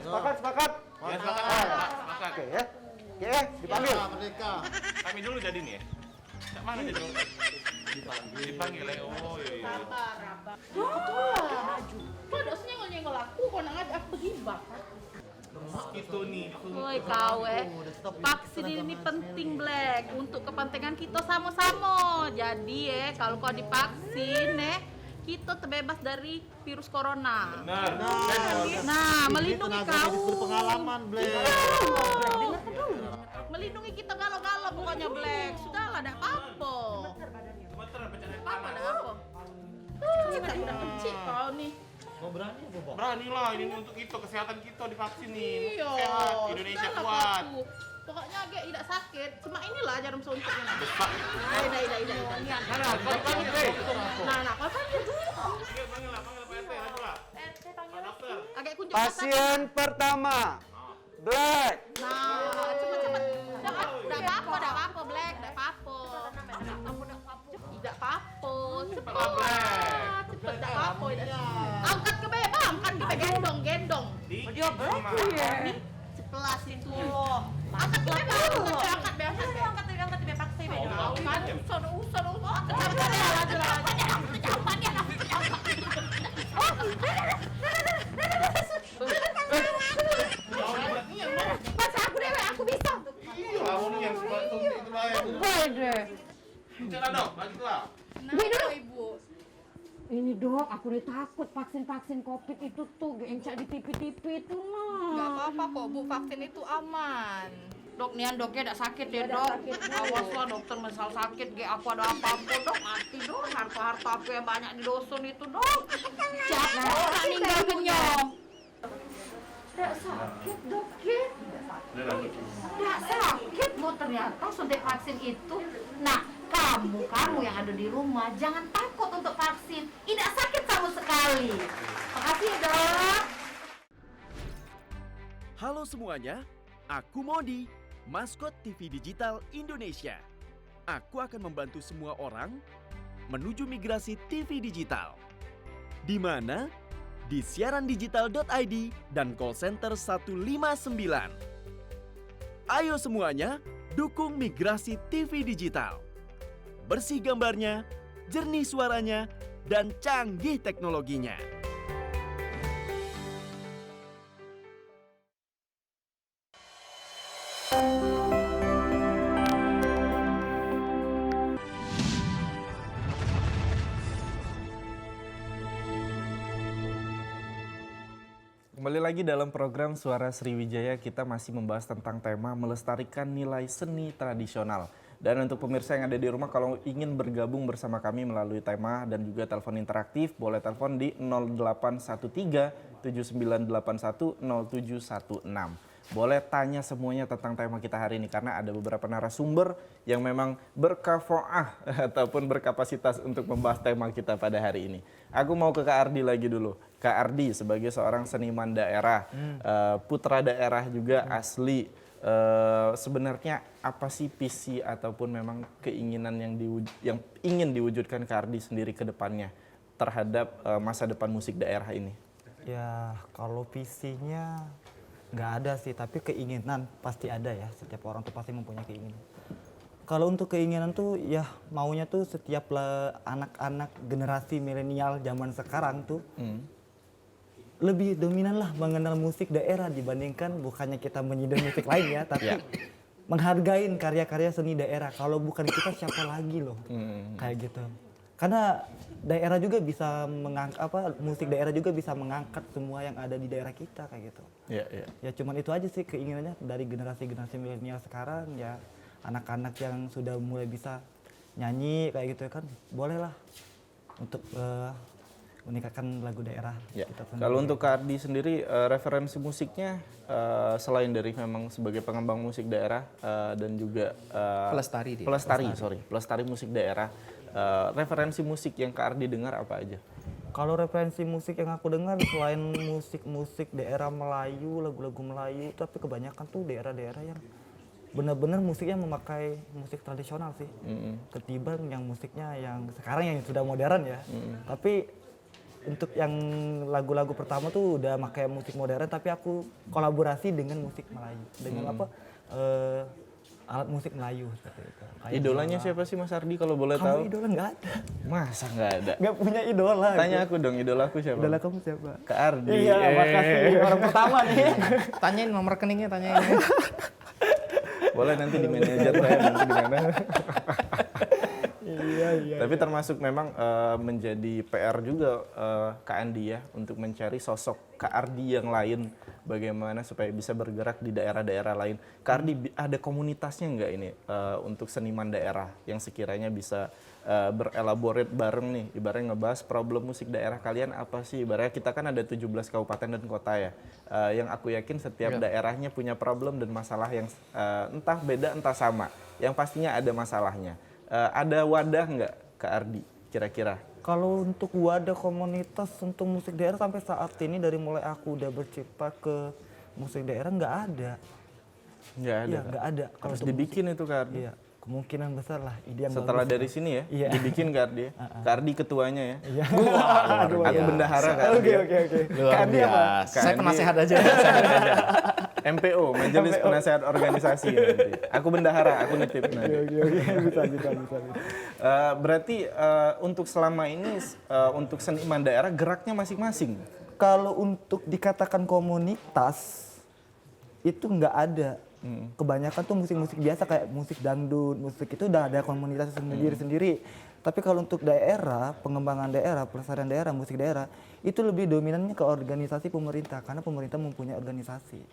Sepakat, sepakat? Ya, sepakat. Oke ya. Oke, dipanggil. Kami dulu jadi nih ya. Cak mana jadi? Dipanggil ya. Oh iya. Kok dosnya nyenggol aku, kok ngajak aku begibak. Itu nih. Woi kau vaksin ini penting Black untuk kepentingan kita sama-sama. Jadi kalau kau divaksin kita terbebas dari virus corona. Benar. Nah, melindungi kau. Pengalaman Black. Melindungi kita galau-galau pokoknya Black. Sudahlah, tidak apa-apa. Apa ada apa? Kita udah kecil kau nih. Mau berani apa, Bang? Berani lah ini untuk kita, kesehatan kita divaksin nih. Iya. Sehat, Indonesia sudahlah, kuat. Papu. Pokoknya agak tidak sakit. Cuma inilah jarum suntiknya. Nah, kau panggil dulu. Panggil lah, panggil Pak RT lagi lah. Dokter. Agak kunjung Pasien pertama. Black. Nah, cepet-cepet. Udah apa-apa, Black. Udah apa-apa. Tidak apa-apa. Cepet. Cepet, tidak apa-apa. Angkat ke bawah, angkat ke bawah. Gendong. Dia Black ya. Nih, sekelas itu. Angkat ke bawah, angkat ke bawah. Angkat ke bawah, paksa bawah. Kan, usah. Masa aku dewe, aku bisa. Iya, kamu nih yang suka suntik itu lah. Boleh deh. Cek dok, lagi lah. Nah, Ibu. Ini dok, aku udah takut vaksin COVID itu tuh encak di TV-TV itu mah. Gak apa-apa kok Bu, vaksin itu aman. Dok, nian doknya tidak sakit ya dok. Awaslah dokter misal sakit, aku ada apa-apa dok, mati dok. Harta-harta aku yang banyak di dosun itu dok. Siapa orang meninggal kenyong? Tidak sakit dok, Ki. Tidak sakit bu, ternyata suntik vaksin itu. Nah, kamu yang ada di rumah, jangan takut untuk vaksin. Tidak sakit sama sekali. Makasih ya dok. Halo semuanya, aku Modi, maskot TV Digital Indonesia. Aku akan membantu semua orang menuju migrasi TV digital. Di mana? Di siarandigital.id dan call center 159. Ayo semuanya, dukung migrasi TV digital. Bersih gambarnya, jernih suaranya, dan canggih teknologinya. Kembali lagi dalam program Suara Sriwijaya, kita masih membahas tentang tema melestarikan nilai seni tradisional. Dan untuk pemirsa yang ada di rumah, kalau ingin bergabung bersama kami melalui tema dan juga telepon interaktif, boleh telepon di 0813 7981 0716. Boleh tanya semuanya tentang tema kita hari ini, karena ada beberapa narasumber yang memang berkafaah ataupun berkapasitas untuk membahas tema kita pada hari ini. Aku mau ke Kak Ardi lagi dulu. Kak Ardi sebagai seorang seniman daerah, putra daerah juga asli. Sebenarnya apa sih visi ataupun memang keinginan yang ingin diwujudkan Kak Ardi sendiri ke depannya terhadap masa depan musik daerah ini? Ya kalau visinya nggak ada sih, tapi keinginan pasti ada ya. Setiap orang tuh pasti mempunyai keinginan. Kalau untuk keinginan tuh ya maunya tuh setiap anak-anak generasi milenial zaman sekarang tuh lebih dominan lah mengenal musik daerah dibandingkan bukannya kita menyidam musik lain ya, tapi menghargain karya-karya seni daerah. Kalau bukan kita siapa lagi loh, kayak gitu. Karena daerah juga bisa musik daerah juga bisa mengangkat semua yang ada di daerah kita kayak gitu. Ya cuman itu aja sih keinginannya dari generasi-generasi milenial sekarang ya, anak-anak yang sudah mulai bisa nyanyi kayak gitu kan, bolehlah untuk meningkatkan lagu daerah. Kalau untuk Kak Ardi sendiri, referensi musiknya selain dari memang sebagai pengembang musik daerah dan juga pelestari musik daerah, referensi musik yang Kak Ardi dengar apa aja? Kalau referensi musik yang aku dengar selain musik-musik daerah Melayu, lagu-lagu Melayu, tapi kebanyakan tuh daerah-daerah yang benar-benar musiknya memakai musik tradisional sih, ketimbang yang musiknya yang sekarang yang sudah modern ya. Tapi untuk yang lagu-lagu pertama tuh udah pakai musik modern, tapi aku kolaborasi dengan musik Melayu, dengan alat musik Melayu seperti itu. Idolanya siapa sih Mas Ardi kalau boleh tahu? Idola nggak ada. Masa nggak ada? Nggak punya idola. Tanya aku dong, idola aku siapa? Idola kamu siapa? Kak Ardi. Iya, makasih orang pertama nih. Tanyain nomor rekeningnya, tanyain. Boleh nanti di manajer saya nanti di mana. Iya. Tapi termasuk memang menjadi PR juga Kak Andi ya, untuk mencari sosok Kak Ardi yang lain, bagaimana supaya bisa bergerak di daerah-daerah lain. Kak Ardi ada komunitasnya nggak ini untuk seniman daerah yang sekiranya bisa berelaborate bareng nih, ibaratnya ngebahas problem musik daerah kalian apa sih? Ibaratnya kita kan ada 17 kabupaten dan kota ya, yang aku yakin setiap daerahnya punya problem dan masalah yang entah beda entah sama, yang pastinya ada masalahnya. Ada wadah nggak Kak Ardi kira-kira? Kalau untuk wadah komunitas untuk musik daerah sampai saat ini, dari mulai aku udah bercipta ke musik daerah nggak ada. Nggak ada. Iya, nggak ada. Harus dibikin itu Kak Ardi. Iya, kemungkinan besar lah. Ide yang setelah bagus dari lah. sini ya, Iya. dibikin Kak Ardi. Kak Ardi ketuanya ya. Iya. Aku bendahara Kak Ardi. Oke. Luar biasa. Saya penasehat aja. MPO, Majelis Penasehat Organisasi nanti. Aku bendahara, aku nitip nanti. Oke. Bisa. Berarti untuk selama ini untuk seniman daerah geraknya masing-masing. Kalau untuk dikatakan komunitas itu nggak ada. Kebanyakan tuh musik-musik biasa kayak musik dangdut, musik itu udah ada komunitas sendiri-sendiri. Tapi kalau untuk daerah, pengembangan daerah, pelestarian daerah, musik daerah, itu lebih dominannya ke organisasi pemerintah, karena pemerintah mempunyai organisasi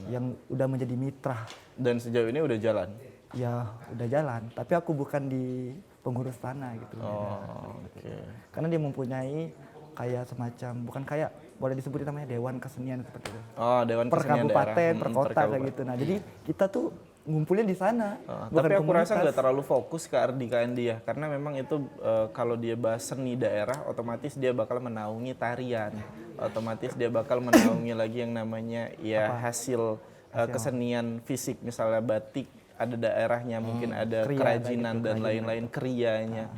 yang udah menjadi mitra. Dan sejauh ini udah jalan? Ya udah jalan, tapi aku bukan di pengurus sana gitu. Oh, oke. Karena dia mempunyai kayak semacam, bukan kayak, boleh disebutin namanya Dewan Kesenian seperti itu. Oh, Dewan Per Kesenian kabupaten, Daerah. per Mm, kota per kayak kabupaten. gitu. Nah, jadi kita tuh ngumpulin di sana. Tapi aku rasa komunitas. nggak terlalu fokus ke Ardi KND ya, karena memang itu kalau dia bahas seni daerah, otomatis dia bakal menaungi tarian, otomatis dia bakal menaungi lagi yang namanya ya hasil kesenian fisik, misalnya batik, ada daerahnya, mungkin ada Kriya, kerajinan gitu, dan lain-lain krianya.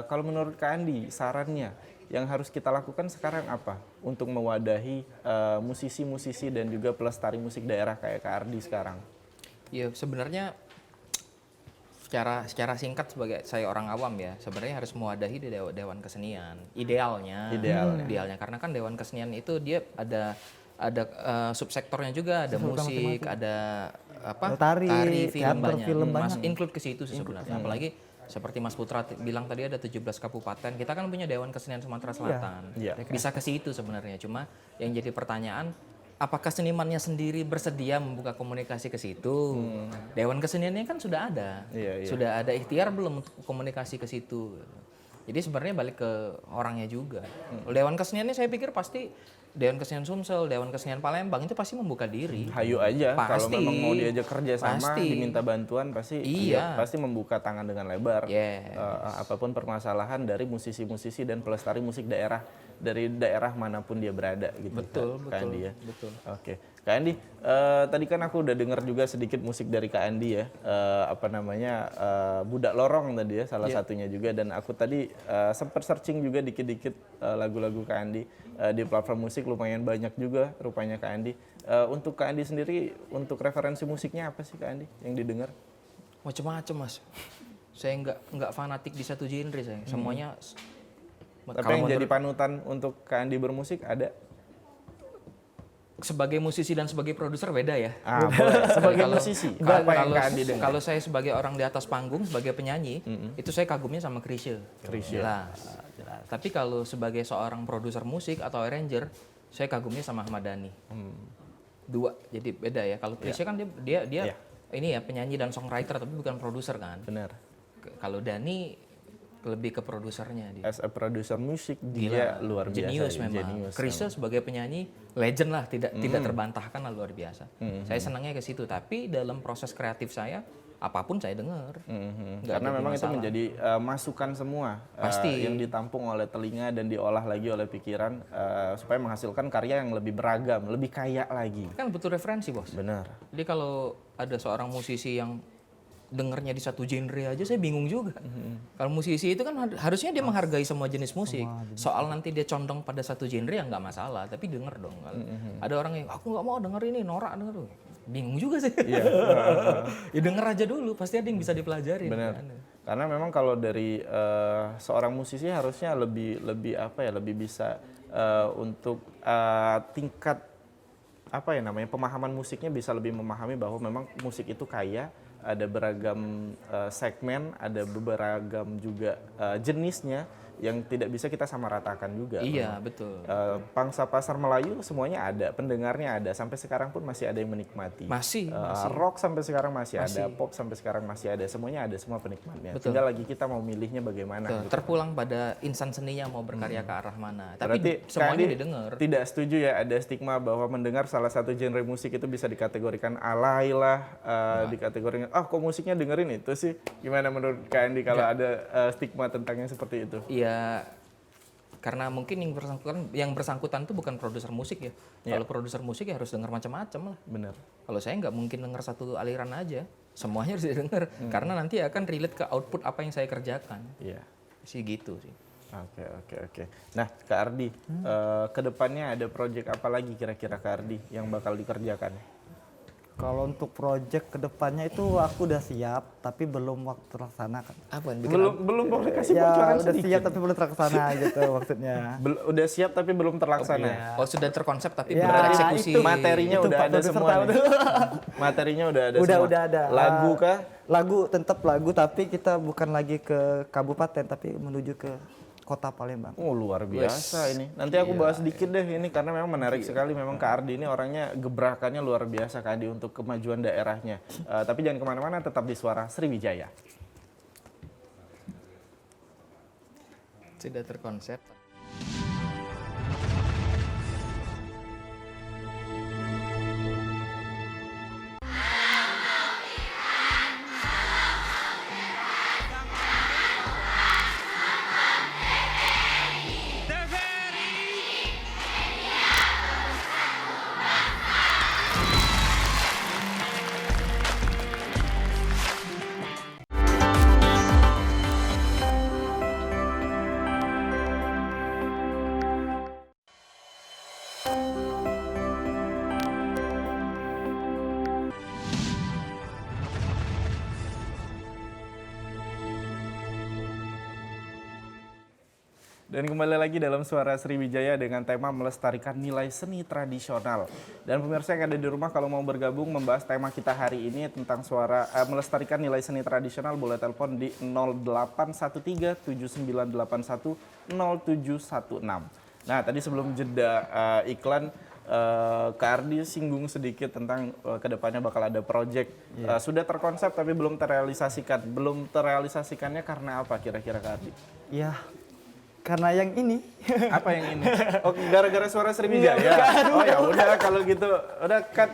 Kalau menurut Kak Andi, sarannya yang harus kita lakukan sekarang apa untuk mewadahi musisi-musisi dan juga pelestari musik daerah kayak Kak Ardi sekarang? Ya sebenarnya secara singkat sebagai saya orang awam ya, sebenarnya harus mewadahi di Dewan Kesenian. Idealnya karena kan Dewan Kesenian itu dia ada subsektornya juga, ada musik, ada tari, film teater, banyak. film Mas banyak. include ke situ sih sebenarnya. Apalagi seperti Mas Putra bilang tadi ada 17 kabupaten. Kita kan punya Dewan Kesenian Sumatera Selatan. Iya. Bisa ke situ sebenarnya. Cuma yang jadi pertanyaan, apakah senimannya sendiri bersedia membuka komunikasi ke situ? Dewan Keseniannya kan sudah ada. Sudah ada ikhtiar belum untuk komunikasi ke situ? Jadi sebenarnya balik ke orangnya juga. Dewan Keseniannya saya pikir pasti Dewan Kesenian Sumsel, Dewan Kesenian Palembang itu pasti membuka diri. Hayu aja, kalau Pasti. memang mau diajak kerja sama, Pasti. diminta bantuan pasti pasti membuka tangan dengan lebar. Apapun permasalahan dari musisi-musisi dan pelestari musik daerah dari daerah manapun dia berada gitu. Kak Andi ya. Betul. Oke. Kak Andi, tadi kan aku udah dengar juga sedikit musik dari Kak Andi ya. Budak Lorong tadi ya salah satunya juga, dan aku tadi sempat searching juga dikit-dikit lagu-lagu Kak Andi di platform musik, lumayan banyak juga rupanya Kak Andi. Untuk Kak Andi sendiri, untuk referensi musiknya apa sih Kak Andi yang didengar? Macam-macam Mas. Saya nggak fanatik di satu genre saya. Semuanya. Tapi yang jadi panutan untuk Kak Andi bermusik ada? Sebagai musisi dan sebagai produser beda ya. Boleh. Sebagai musisi, apa yang Kak Andi dengar? Kalau saya sebagai orang di atas panggung, sebagai penyanyi, itu saya kagumnya sama Chrisye. Jelas. Tapi kalau sebagai seorang produser musik atau arranger, saya kagumnya sama Ahmad Dhani. Dua, jadi beda ya. Kalau Chrisye kan dia ini ya penyanyi dan songwriter, tapi bukan produser kan. Benar. Kalau Dhani lebih ke produsernya dia. As a producer musik dia luar biasa. Jenius memang. Chrisye sebagai penyanyi legend lah, tidak terbantahkan lah, luar biasa. Saya senangnya ke situ, tapi dalam proses kreatif saya apapun saya dengar. Karena memang itu menjadi masukan semua yang ditampung oleh telinga dan diolah lagi oleh pikiran supaya menghasilkan karya yang lebih beragam, lebih kaya lagi. Kan butuh referensi, Bos. Benar. Jadi kalau ada seorang musisi yang dengernya di satu genre aja saya bingung juga. Kalau musisi itu kan harusnya dia menghargai semua jenis musik. Soal nanti dia condong pada satu genre ya nggak masalah, tapi denger dong. Ada orang yang aku nggak mau denger ini, norak denger. Bingung juga sih. Ya denger aja dulu, pasti ada yang bisa dipelajari. Benar. Karena memang kalau dari seorang musisi harusnya lebih bisa untuk tingkat pemahaman musiknya bisa lebih memahami bahwa memang musik itu kaya, ada beragam segmen, ada beragam juga jenisnya yang tidak bisa kita samaratakan juga. Iya, betul. Pangsa pasar Melayu semuanya ada, pendengarnya ada, sampai sekarang pun masih ada yang menikmati. Masih. Rock sampai sekarang masih ada, pop sampai sekarang masih ada, semuanya ada semua penikmatnya. Betul. Tinggal lagi kita mau milihnya bagaimana. Betul. Gitu. Terpulang pada insan seninya mau berkarya ke arah mana. Tapi berarti semuanya didengar. Tidak setuju ya ada stigma bahwa mendengar salah satu genre musik itu bisa dikategorikan alay lah, dikategorikan kok musiknya dengerin itu sih. Gimana menurut Kak Andi kalau ada stigma tentangnya seperti itu? Iya, karena mungkin yang bersangkutan itu bukan produser musik ya. Kalau produser musik ya harus dengar macam-macam lah. Benar. Kalau saya nggak mungkin dengar satu aliran aja, semuanya harus didengar. Karena nanti akan relate ke output apa yang saya kerjakan. Iya. Sih gitu sih. Oke. Nah, Kak Ardi, kedepannya ada proyek apa lagi kira-kira Kak Ardi yang bakal dikerjakan? Kalau untuk project kedepannya itu aku udah siap, tapi belum waktu terlaksanakan. Apa? Belum boleh kasih bocoran udah sedikit. siap tapi belum terlaksana gitu maksudnya. Udah siap tapi belum terlaksana. Oh, sudah terkonsep tapi Ya, belum tereksekusi. Itu materinya udah ada semua. Materinya udah ada semua. Udah ada. Lagu kah? Lagu, tetap lagu, tapi kita bukan lagi ke kabupaten tapi menuju ke kota Palembang. Oh, luar biasa ini. Nanti aku bahas sedikit deh ini karena memang menarik sekali. Memang Kak Ardi ini orangnya gebrakannya luar biasa Kak Ardi untuk kemajuan daerahnya. Tapi jangan kemana-mana, tetap di Suara Sriwijaya. Sudah terkonsep. Dan kembali lagi dalam Suara Sriwijaya dengan tema melestarikan nilai seni tradisional. Dan pemirsa yang ada di rumah kalau mau bergabung membahas tema kita hari ini tentang melestarikan nilai seni tradisional, boleh telepon di 0813 7981 0716. Nah, tadi sebelum jeda iklan, Kak Ardi singgung sedikit tentang kedepannya bakal ada project. Sudah terkonsep tapi belum terrealisasikan. Belum terrealisasikannya karena apa kira-kira Kak Ardi? Ya, karena yang ini. Apa yang ini? Oh, gara-gara Suara Sriwijaya. Oh ya udah kalau gitu, udah cut.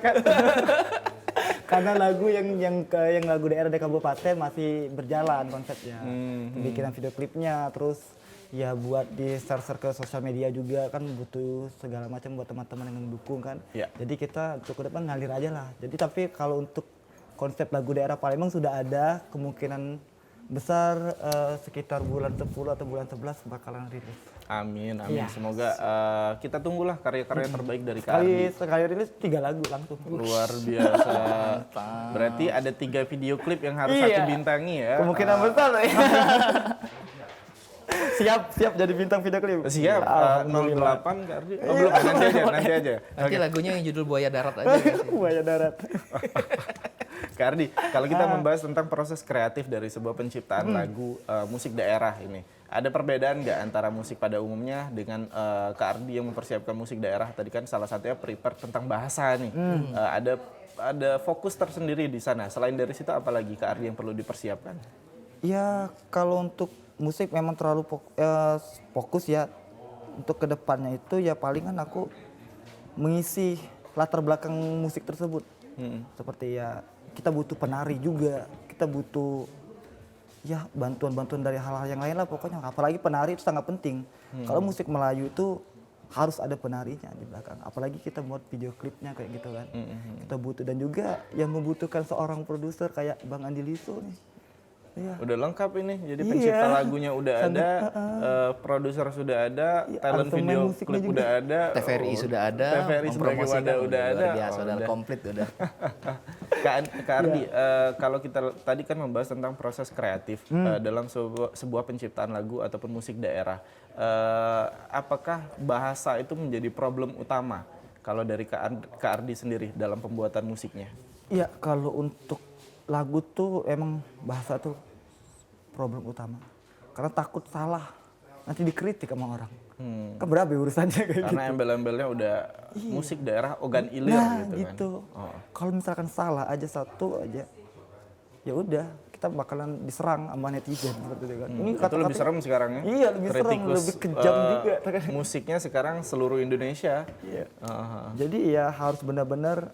Karena lagu yang lagu daerah di kabupaten masih berjalan konsepnya. Pembikinan video klipnya, terus ya buat di share ke sosial media juga kan butuh segala macam buat teman-teman yang mendukung kan. Ya. Jadi kita untuk ke depan ngalir aja lah. Jadi tapi kalau untuk konsep lagu daerah Palembang sudah ada, kemungkinan besar sekitar bulan 10 atau bulan 11 bakalan rilis. Amin. Ya. Semoga kita tunggulah karya-karya terbaik dari Kak Ardi. Sekali rilis 3 lagu langsung. Luar biasa. Berarti ada 3 video klip yang harus aku bintangi ya. Kemungkinan besar ya. Siap jadi bintang video klip. Siap. 08 Kak Ardi. Oh belum, nanti aja. Nanti lagunya yang judul Buaya Darat aja. Buaya Darat. Kak Ardi, kalau kita membahas tentang proses kreatif dari sebuah penciptaan lagu musik daerah ini, ada perbedaan nggak antara musik pada umumnya dengan Kak Ardi yang mempersiapkan musik daerah? Tadi kan salah satunya prepare tentang bahasa nih. Ada fokus tersendiri di sana. Selain dari situ, apalagi Kak Ardi yang perlu dipersiapkan? Ya, kalau untuk musik memang terlalu fokus ya. Untuk kedepannya itu ya palingan aku mengisi latar belakang musik tersebut. Seperti ya kita butuh penari juga, kita butuh ya bantuan-bantuan dari hal-hal yang lain lah pokoknya. Apalagi penari itu sangat penting. Kalau musik Melayu itu harus ada penarinya di belakang. Apalagi kita buat video klipnya kayak gitu kan. Kita butuh, dan juga yang membutuhkan seorang produser kayak Bang Andi Liso nih. Iya. Udah lengkap ini, jadi pencipta lagunya udah ada, produser sudah ada, talent video klip udah ada, TVRI sudah ada, TVRI sebagai wadah udah ada, luar biasa, udah komplit udah. Kak Ardi, kalau kita tadi kan membahas tentang proses kreatif dalam sebuah penciptaan lagu ataupun musik daerah, apakah bahasa itu menjadi problem utama kalau dari Kak Ardi sendiri dalam pembuatan musiknya? Iya, kalau untuk lagu tuh emang bahasa tuh problem utama. Karena takut salah, nanti dikritik sama orang. Kan berapa urusannya kayak gitu. Karena embel-embelnya udah musik daerah Ogan Ilir gitu kan. Kalau misalkan salah aja satu aja, ya udah kita bakalan diserang sama netizen seperti itu kan. Ini itu lebih serem sekarang ya. Iya, lebih serem, lebih kejam juga. Musiknya sekarang seluruh Indonesia. Iya. Jadi ya harus benar-benar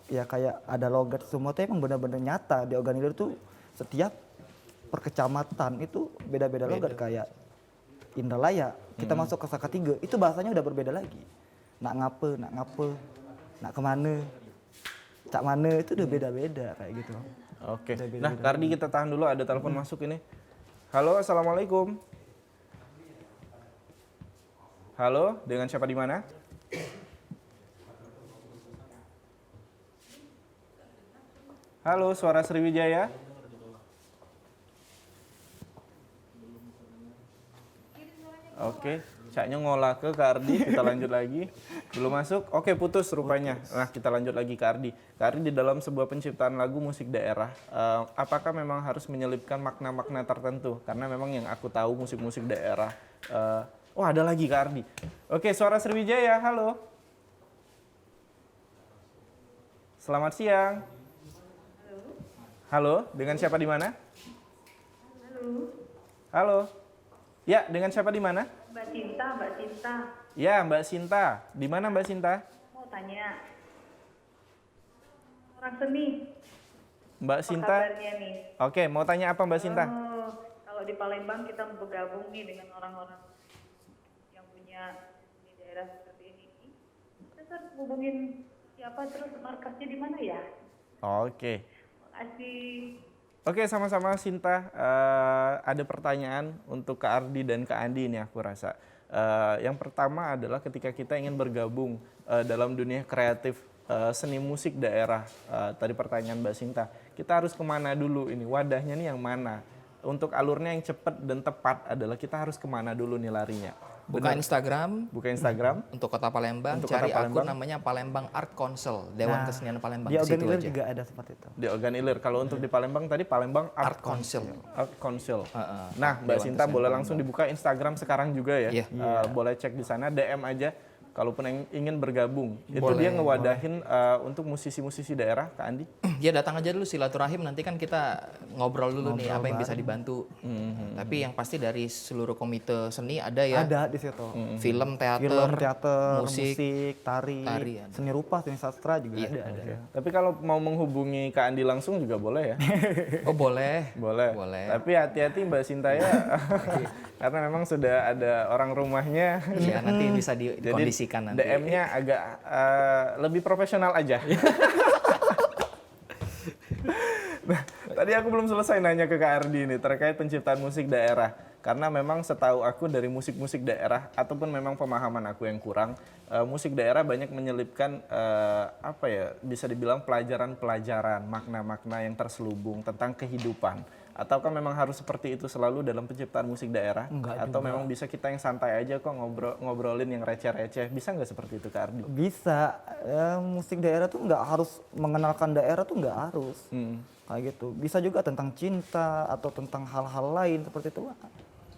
ya kayak ada logat semua tuh emang benar-benar nyata. Di Ogan Ilir tuh setiap perkecamatan itu beda-beda logat. Kayak Indralaya kita masuk ke Salatiga itu bahasanya udah berbeda lagi. Nak ngape, nak kemana, cak mana itu udah beda-beda kayak gitu. Oke. Nah, Kardi kita tahan dulu, ada telepon masuk ini. Halo, assalamualaikum. Halo, dengan siapa di mana? Halo, Suara Sriwijaya. Oke, caknya ngolah ke Kak Ardi, kita lanjut lagi. Belum masuk? Oke, putus rupanya. Nah, kita lanjut lagi Kak Ardi. Kak Ardi, di dalam sebuah penciptaan lagu musik daerah, apakah memang harus menyelipkan makna-makna tertentu? Karena memang yang aku tahu musik-musik daerah, ada lagi Kak Ardi. Oke, Suara Sriwijaya, halo. Selamat siang. Halo, dengan siapa di mana? Halo. Ya, dengan siapa di mana? Mbak Cinta. Ya, Mbak Sinta. Di mana Mbak Sinta? Mau tanya. Orang seni. Mbak Sinta. Apa kabarnya nih? Oke, mau tanya apa Mbak Sinta? Kalau di Palembang kita bergabung nih dengan orang-orang yang punya di daerah seperti ini. Kita hubungin siapa, terus markasnya di mana ya? Oke. Makasih. Oke, sama-sama Sinta. Ada pertanyaan untuk Kak Ardi dan Kak Andi ini aku rasa. Yang pertama adalah ketika kita ingin bergabung dalam dunia kreatif seni musik daerah. Tadi pertanyaan Mbak Sinta, kita harus kemana dulu ini? Wadahnya nih yang mana? untuk alurnya yang cepat dan tepat adalah kita harus kemana dulu nih larinya? Buka Instagram. Untuk Kota Palembang, Untuk cari Kota akun Palembang. namanya Palembang Art Council, Dewan Kesenian Palembang. Di Ke situ Oganilir aja. juga ada seperti itu. Di Oganilir. Kalau untuk di Palembang tadi Palembang Art Council. Art Council. Nah, Mbak Dewan Sinta Kesenian boleh Palembang. langsung dibuka Instagram sekarang juga ya. Iya. Boleh cek di sana, DM aja. Kalaupun yang ingin bergabung, itu Boleh, dia ngewadahin untuk musisi-musisi daerah, Kak Andi. Ya datang aja dulu silaturahim, nanti kan kita ngobrol dulu nih apa yang bisa dibantu. Tapi yang pasti dari seluruh komite seni ada ya. Ada di situ. Film, teater, musik, tari, ada. seni rupa, seni sastra juga Iya, ada. Tapi kalau mau menghubungi Kak Andi langsung juga boleh ya. Oh boleh. Boleh. Tapi hati-hati Mbak Sinta ya. Karena memang sudah ada orang rumahnya. Iya, nanti bisa Jadi dikondisikan nanti. DM-nya agak lebih profesional aja. Nah, tadi aku belum selesai nanya ke Kak Ardi ini terkait penciptaan musik daerah. Karena memang setahu aku dari musik-musik daerah ataupun memang pemahaman aku yang kurang, musik daerah banyak menyelipkan apa ya, bisa dibilang pelajaran-pelajaran, makna-makna yang terselubung tentang kehidupan. Ataukah memang harus seperti itu selalu dalam penciptaan musik daerah? Enggak Atau juga. memang bisa kita yang santai aja kok ngobrolin yang receh-receh? Bisa nggak seperti itu Kak Ardi? Bisa. Musik daerah tuh nggak harus mengenalkan daerah tuh nggak harus. Kayak gitu. Bisa juga tentang cinta atau tentang hal-hal lain seperti itu.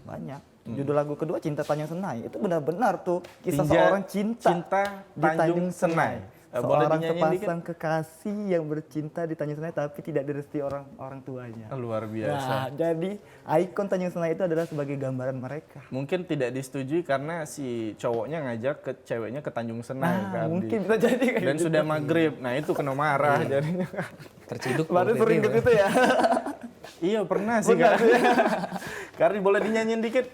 Banyak. Judul lagu kedua Cinta Tanjung Senai. Itu benar-benar tuh kisah seorang cinta di Tanjung Senai. Boleh Seorang dinyanyiin dikit? sepasang kekasih yang bercinta di Tanjung Senai tapi tidak direstui orang tuanya. Luar biasa. Nah, jadi ikon Tanjung Senai itu adalah sebagai gambaran mereka. Mungkin tidak disetujui karena si cowoknya ngajak ke ceweknya ke Tanjung Senai Nah, Kak Ardi. mungkin bisa jadi kayak Dan gitu. sudah maghrib. Nah itu kena marah Iya. jadinya. Terciduk. Baru waktu sering itu gitu ya. Iya pernah sih Kak. Kardi boleh dinyanyiin dikit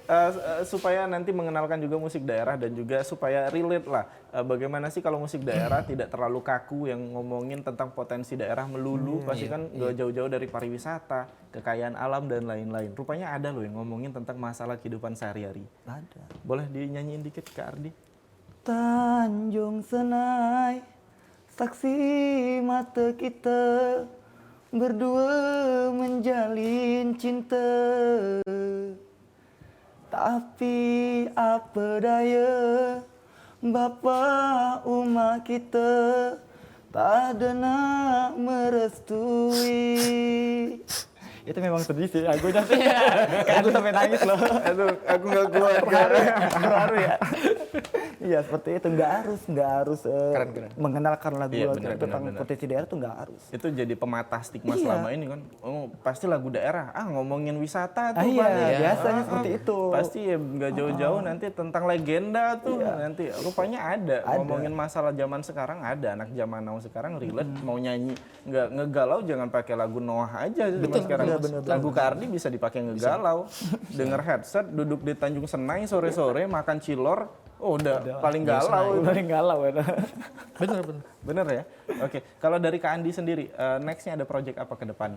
supaya nanti mengenalkan juga musik daerah dan juga supaya relate lah. Bagaimana sih kalau musik daerah tidak terlalu kaku yang ngomongin tentang potensi daerah melulu, pasti kan gak jauh-jauh dari pariwisata, kekayaan alam dan lain-lain. Rupanya ada loh yang ngomongin tentang masalah kehidupan sehari-hari. Ada. Boleh dinyanyiin dikit Kak Ardi? Tanjung Senai, saksi mata kita berdua menjalin cinta. Tapi apa daya, Bapa umat kita tak ada nak merestui. Itu memang sedih sih lagunya sih. Aku sampai nangis loh. Aduh, aku nggak kuat. Terharu ya. Iya seperti itu, nggak harus mengenalkan lagu-lagu Iya, benar, tentang benar. potensi daerah tuh nggak harus. Itu jadi pematah stigma Iya. selama ini kan. Oh, pasti lagu daerah. Ngomongin wisata tuh Iya, paling. biasanya seperti itu. Pasti ya nggak jauh-jauh nanti tentang legenda tuh. Iya. Nanti rupanya ada. Ngomongin masalah zaman sekarang ada. Anak zaman now sekarang relate mau nyanyi nggak ngegalau jangan pakai lagu Noah aja zaman sekarang. Lagu Kardi bisa dipakai ngegalau. Dengar headset, duduk di Tanjung Senai sore-sore makan cilor. Oh, udah paling galau. Paling galau ya. Bener ya? Oke, kalau dari Kak Andi sendiri, nextnya ada project apa ke depan?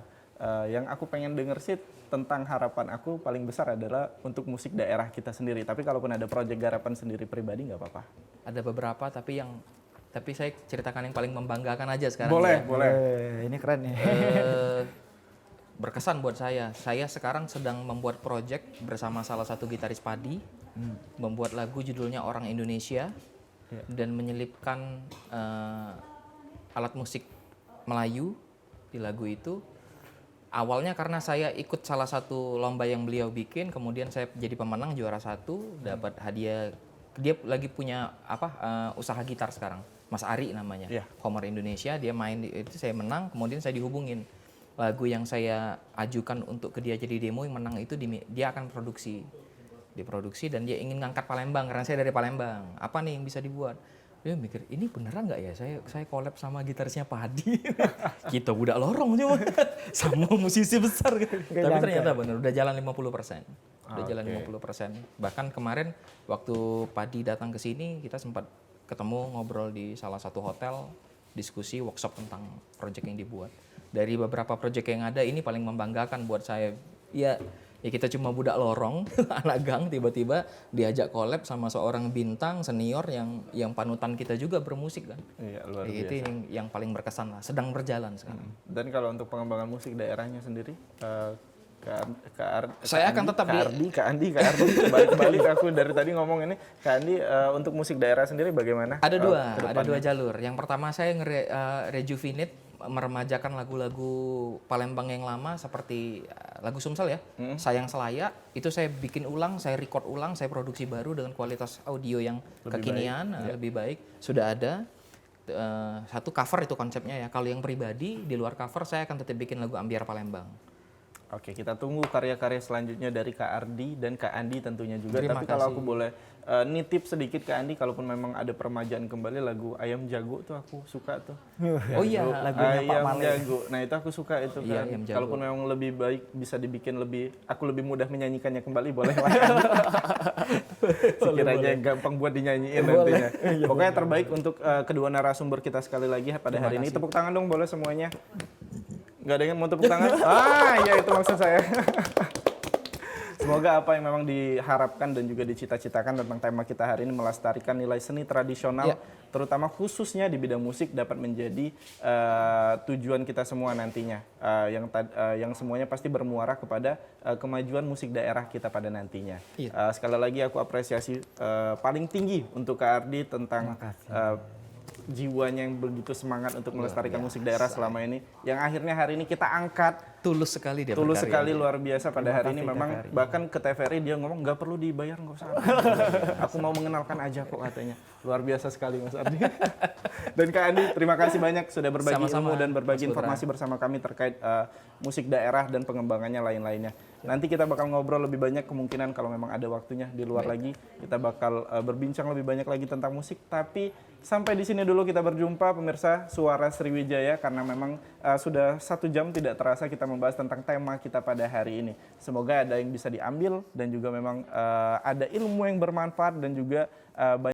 Yang aku pengen denger sih tentang harapan aku paling besar adalah untuk musik daerah kita sendiri. Tapi kalaupun ada project garapan sendiri pribadi nggak apa-apa. Ada beberapa tapi saya ceritakan yang paling membanggakan aja sekarang. Boleh, ya. boleh. Ini keren nih. Berkesan buat saya. Saya sekarang sedang membuat project bersama salah satu gitaris padi, membuat lagu judulnya Orang Indonesia dan menyelipkan alat musik Melayu di lagu itu. Awalnya karena saya ikut salah satu lomba yang beliau bikin, kemudian saya jadi pemenang juara 1, dapat hadiah. Dia lagi punya usaha gitar sekarang, Mas Ari namanya, Homer Indonesia. Dia main itu, saya menang, kemudian saya dihubungin. Lagu yang saya ajukan untuk ke dia jadi demo yang menang itu dia akan diproduksi dan dia ingin ngangkat Palembang karena saya dari Palembang. Apa nih yang bisa dibuat? Dia mikir ini beneran nggak ya saya collab sama gitarisnya Padi. Kita budak lorong cuma sama musisi besar. Tapi ternyata bener udah jalan 50%. Udah jalan 50%. Bahkan kemarin waktu Padi datang ke sini kita sempat ketemu ngobrol di salah satu hotel, diskusi workshop tentang project yang dibuat. Dari beberapa proyek yang ada ini paling membanggakan buat saya. Ya kita cuma budak lorong, anak gang tiba-tiba diajak collab sama seorang bintang senior yang panutan kita juga bermusik kan. Iya, luar biasa. Itu yang paling berkesan lah, sedang berjalan sekarang. Dan kalau untuk pengembangan musik daerahnya sendiri, Saya akan tetap Kak Andi. Kembali aku dari tadi ngomong ini, Kak Andi untuk musik daerah sendiri bagaimana? Ada dua jalur. Yang pertama saya rejuvenate, meremajakan lagu-lagu Palembang yang lama seperti lagu Sumsel ya, Sayang Selaya, itu saya bikin ulang, saya record ulang, saya produksi baru dengan kualitas audio yang kekinian, lebih baik. Sudah ada satu cover itu konsepnya ya. Kalau yang pribadi di luar cover saya akan tetap bikin lagu Ambiar Palembang. Oke, kita tunggu karya-karya selanjutnya dari Kak Ardi dan Kak Andi tentunya juga. Terima Tapi kalau kasih. aku boleh nitip sedikit Kak Andi, kalaupun memang ada permajaan kembali lagu Ayam Jago tuh aku suka tuh. Oh iya, lagunya Pak Ayam Male. Jago. Nah itu aku suka itu Iya, kan. Ayam Jago. Kalaupun memang lebih baik bisa dibikin aku lebih mudah menyanyikannya kembali, boleh lah. Sekiranya gampang buat dinyanyiin nantinya. Pokoknya terbaik untuk kedua narasumber kita sekali lagi pada hari ini. Tepuk tangan dong boleh semuanya. Nggak ada yang mau tepuk tangan? Ya itu maksud saya. Semoga apa yang memang diharapkan dan juga dicita-citakan tentang tema kita hari ini melestarikan nilai seni tradisional, terutama khususnya di bidang musik dapat menjadi tujuan kita semua nantinya, yang semuanya pasti bermuara kepada kemajuan musik daerah kita pada nantinya. Sekali lagi aku apresiasi paling tinggi untuk Kak Ardi tentang jiwanya yang begitu semangat untuk melestarikan musik daerah selama ini, yang akhirnya hari ini kita angkat. Tulus sekali dia Tulus berkarya. sekali, luar biasa pada hari ini. Memang bahkan ke TVRI dia ngomong nggak perlu dibayar, nggak usah. Aku mau mengenalkan aja kok katanya. Luar biasa sekali Mas Ardi. Dan Kak Andi, terima kasih banyak sudah berbagi ilmu dan berbagi informasi bersama kami terkait musik daerah dan pengembangannya lain-lainnya. Nanti kita bakal ngobrol lebih banyak, kemungkinan kalau memang ada waktunya di luar lagi kita bakal berbincang lebih banyak lagi tentang musik. Tapi sampai di sini dulu kita berjumpa pemirsa Suara Sriwijaya, karena memang sudah 1 jam tidak terasa kita membahas tentang tema kita pada hari ini. Semoga ada yang bisa diambil dan juga memang ada ilmu yang bermanfaat dan juga banyak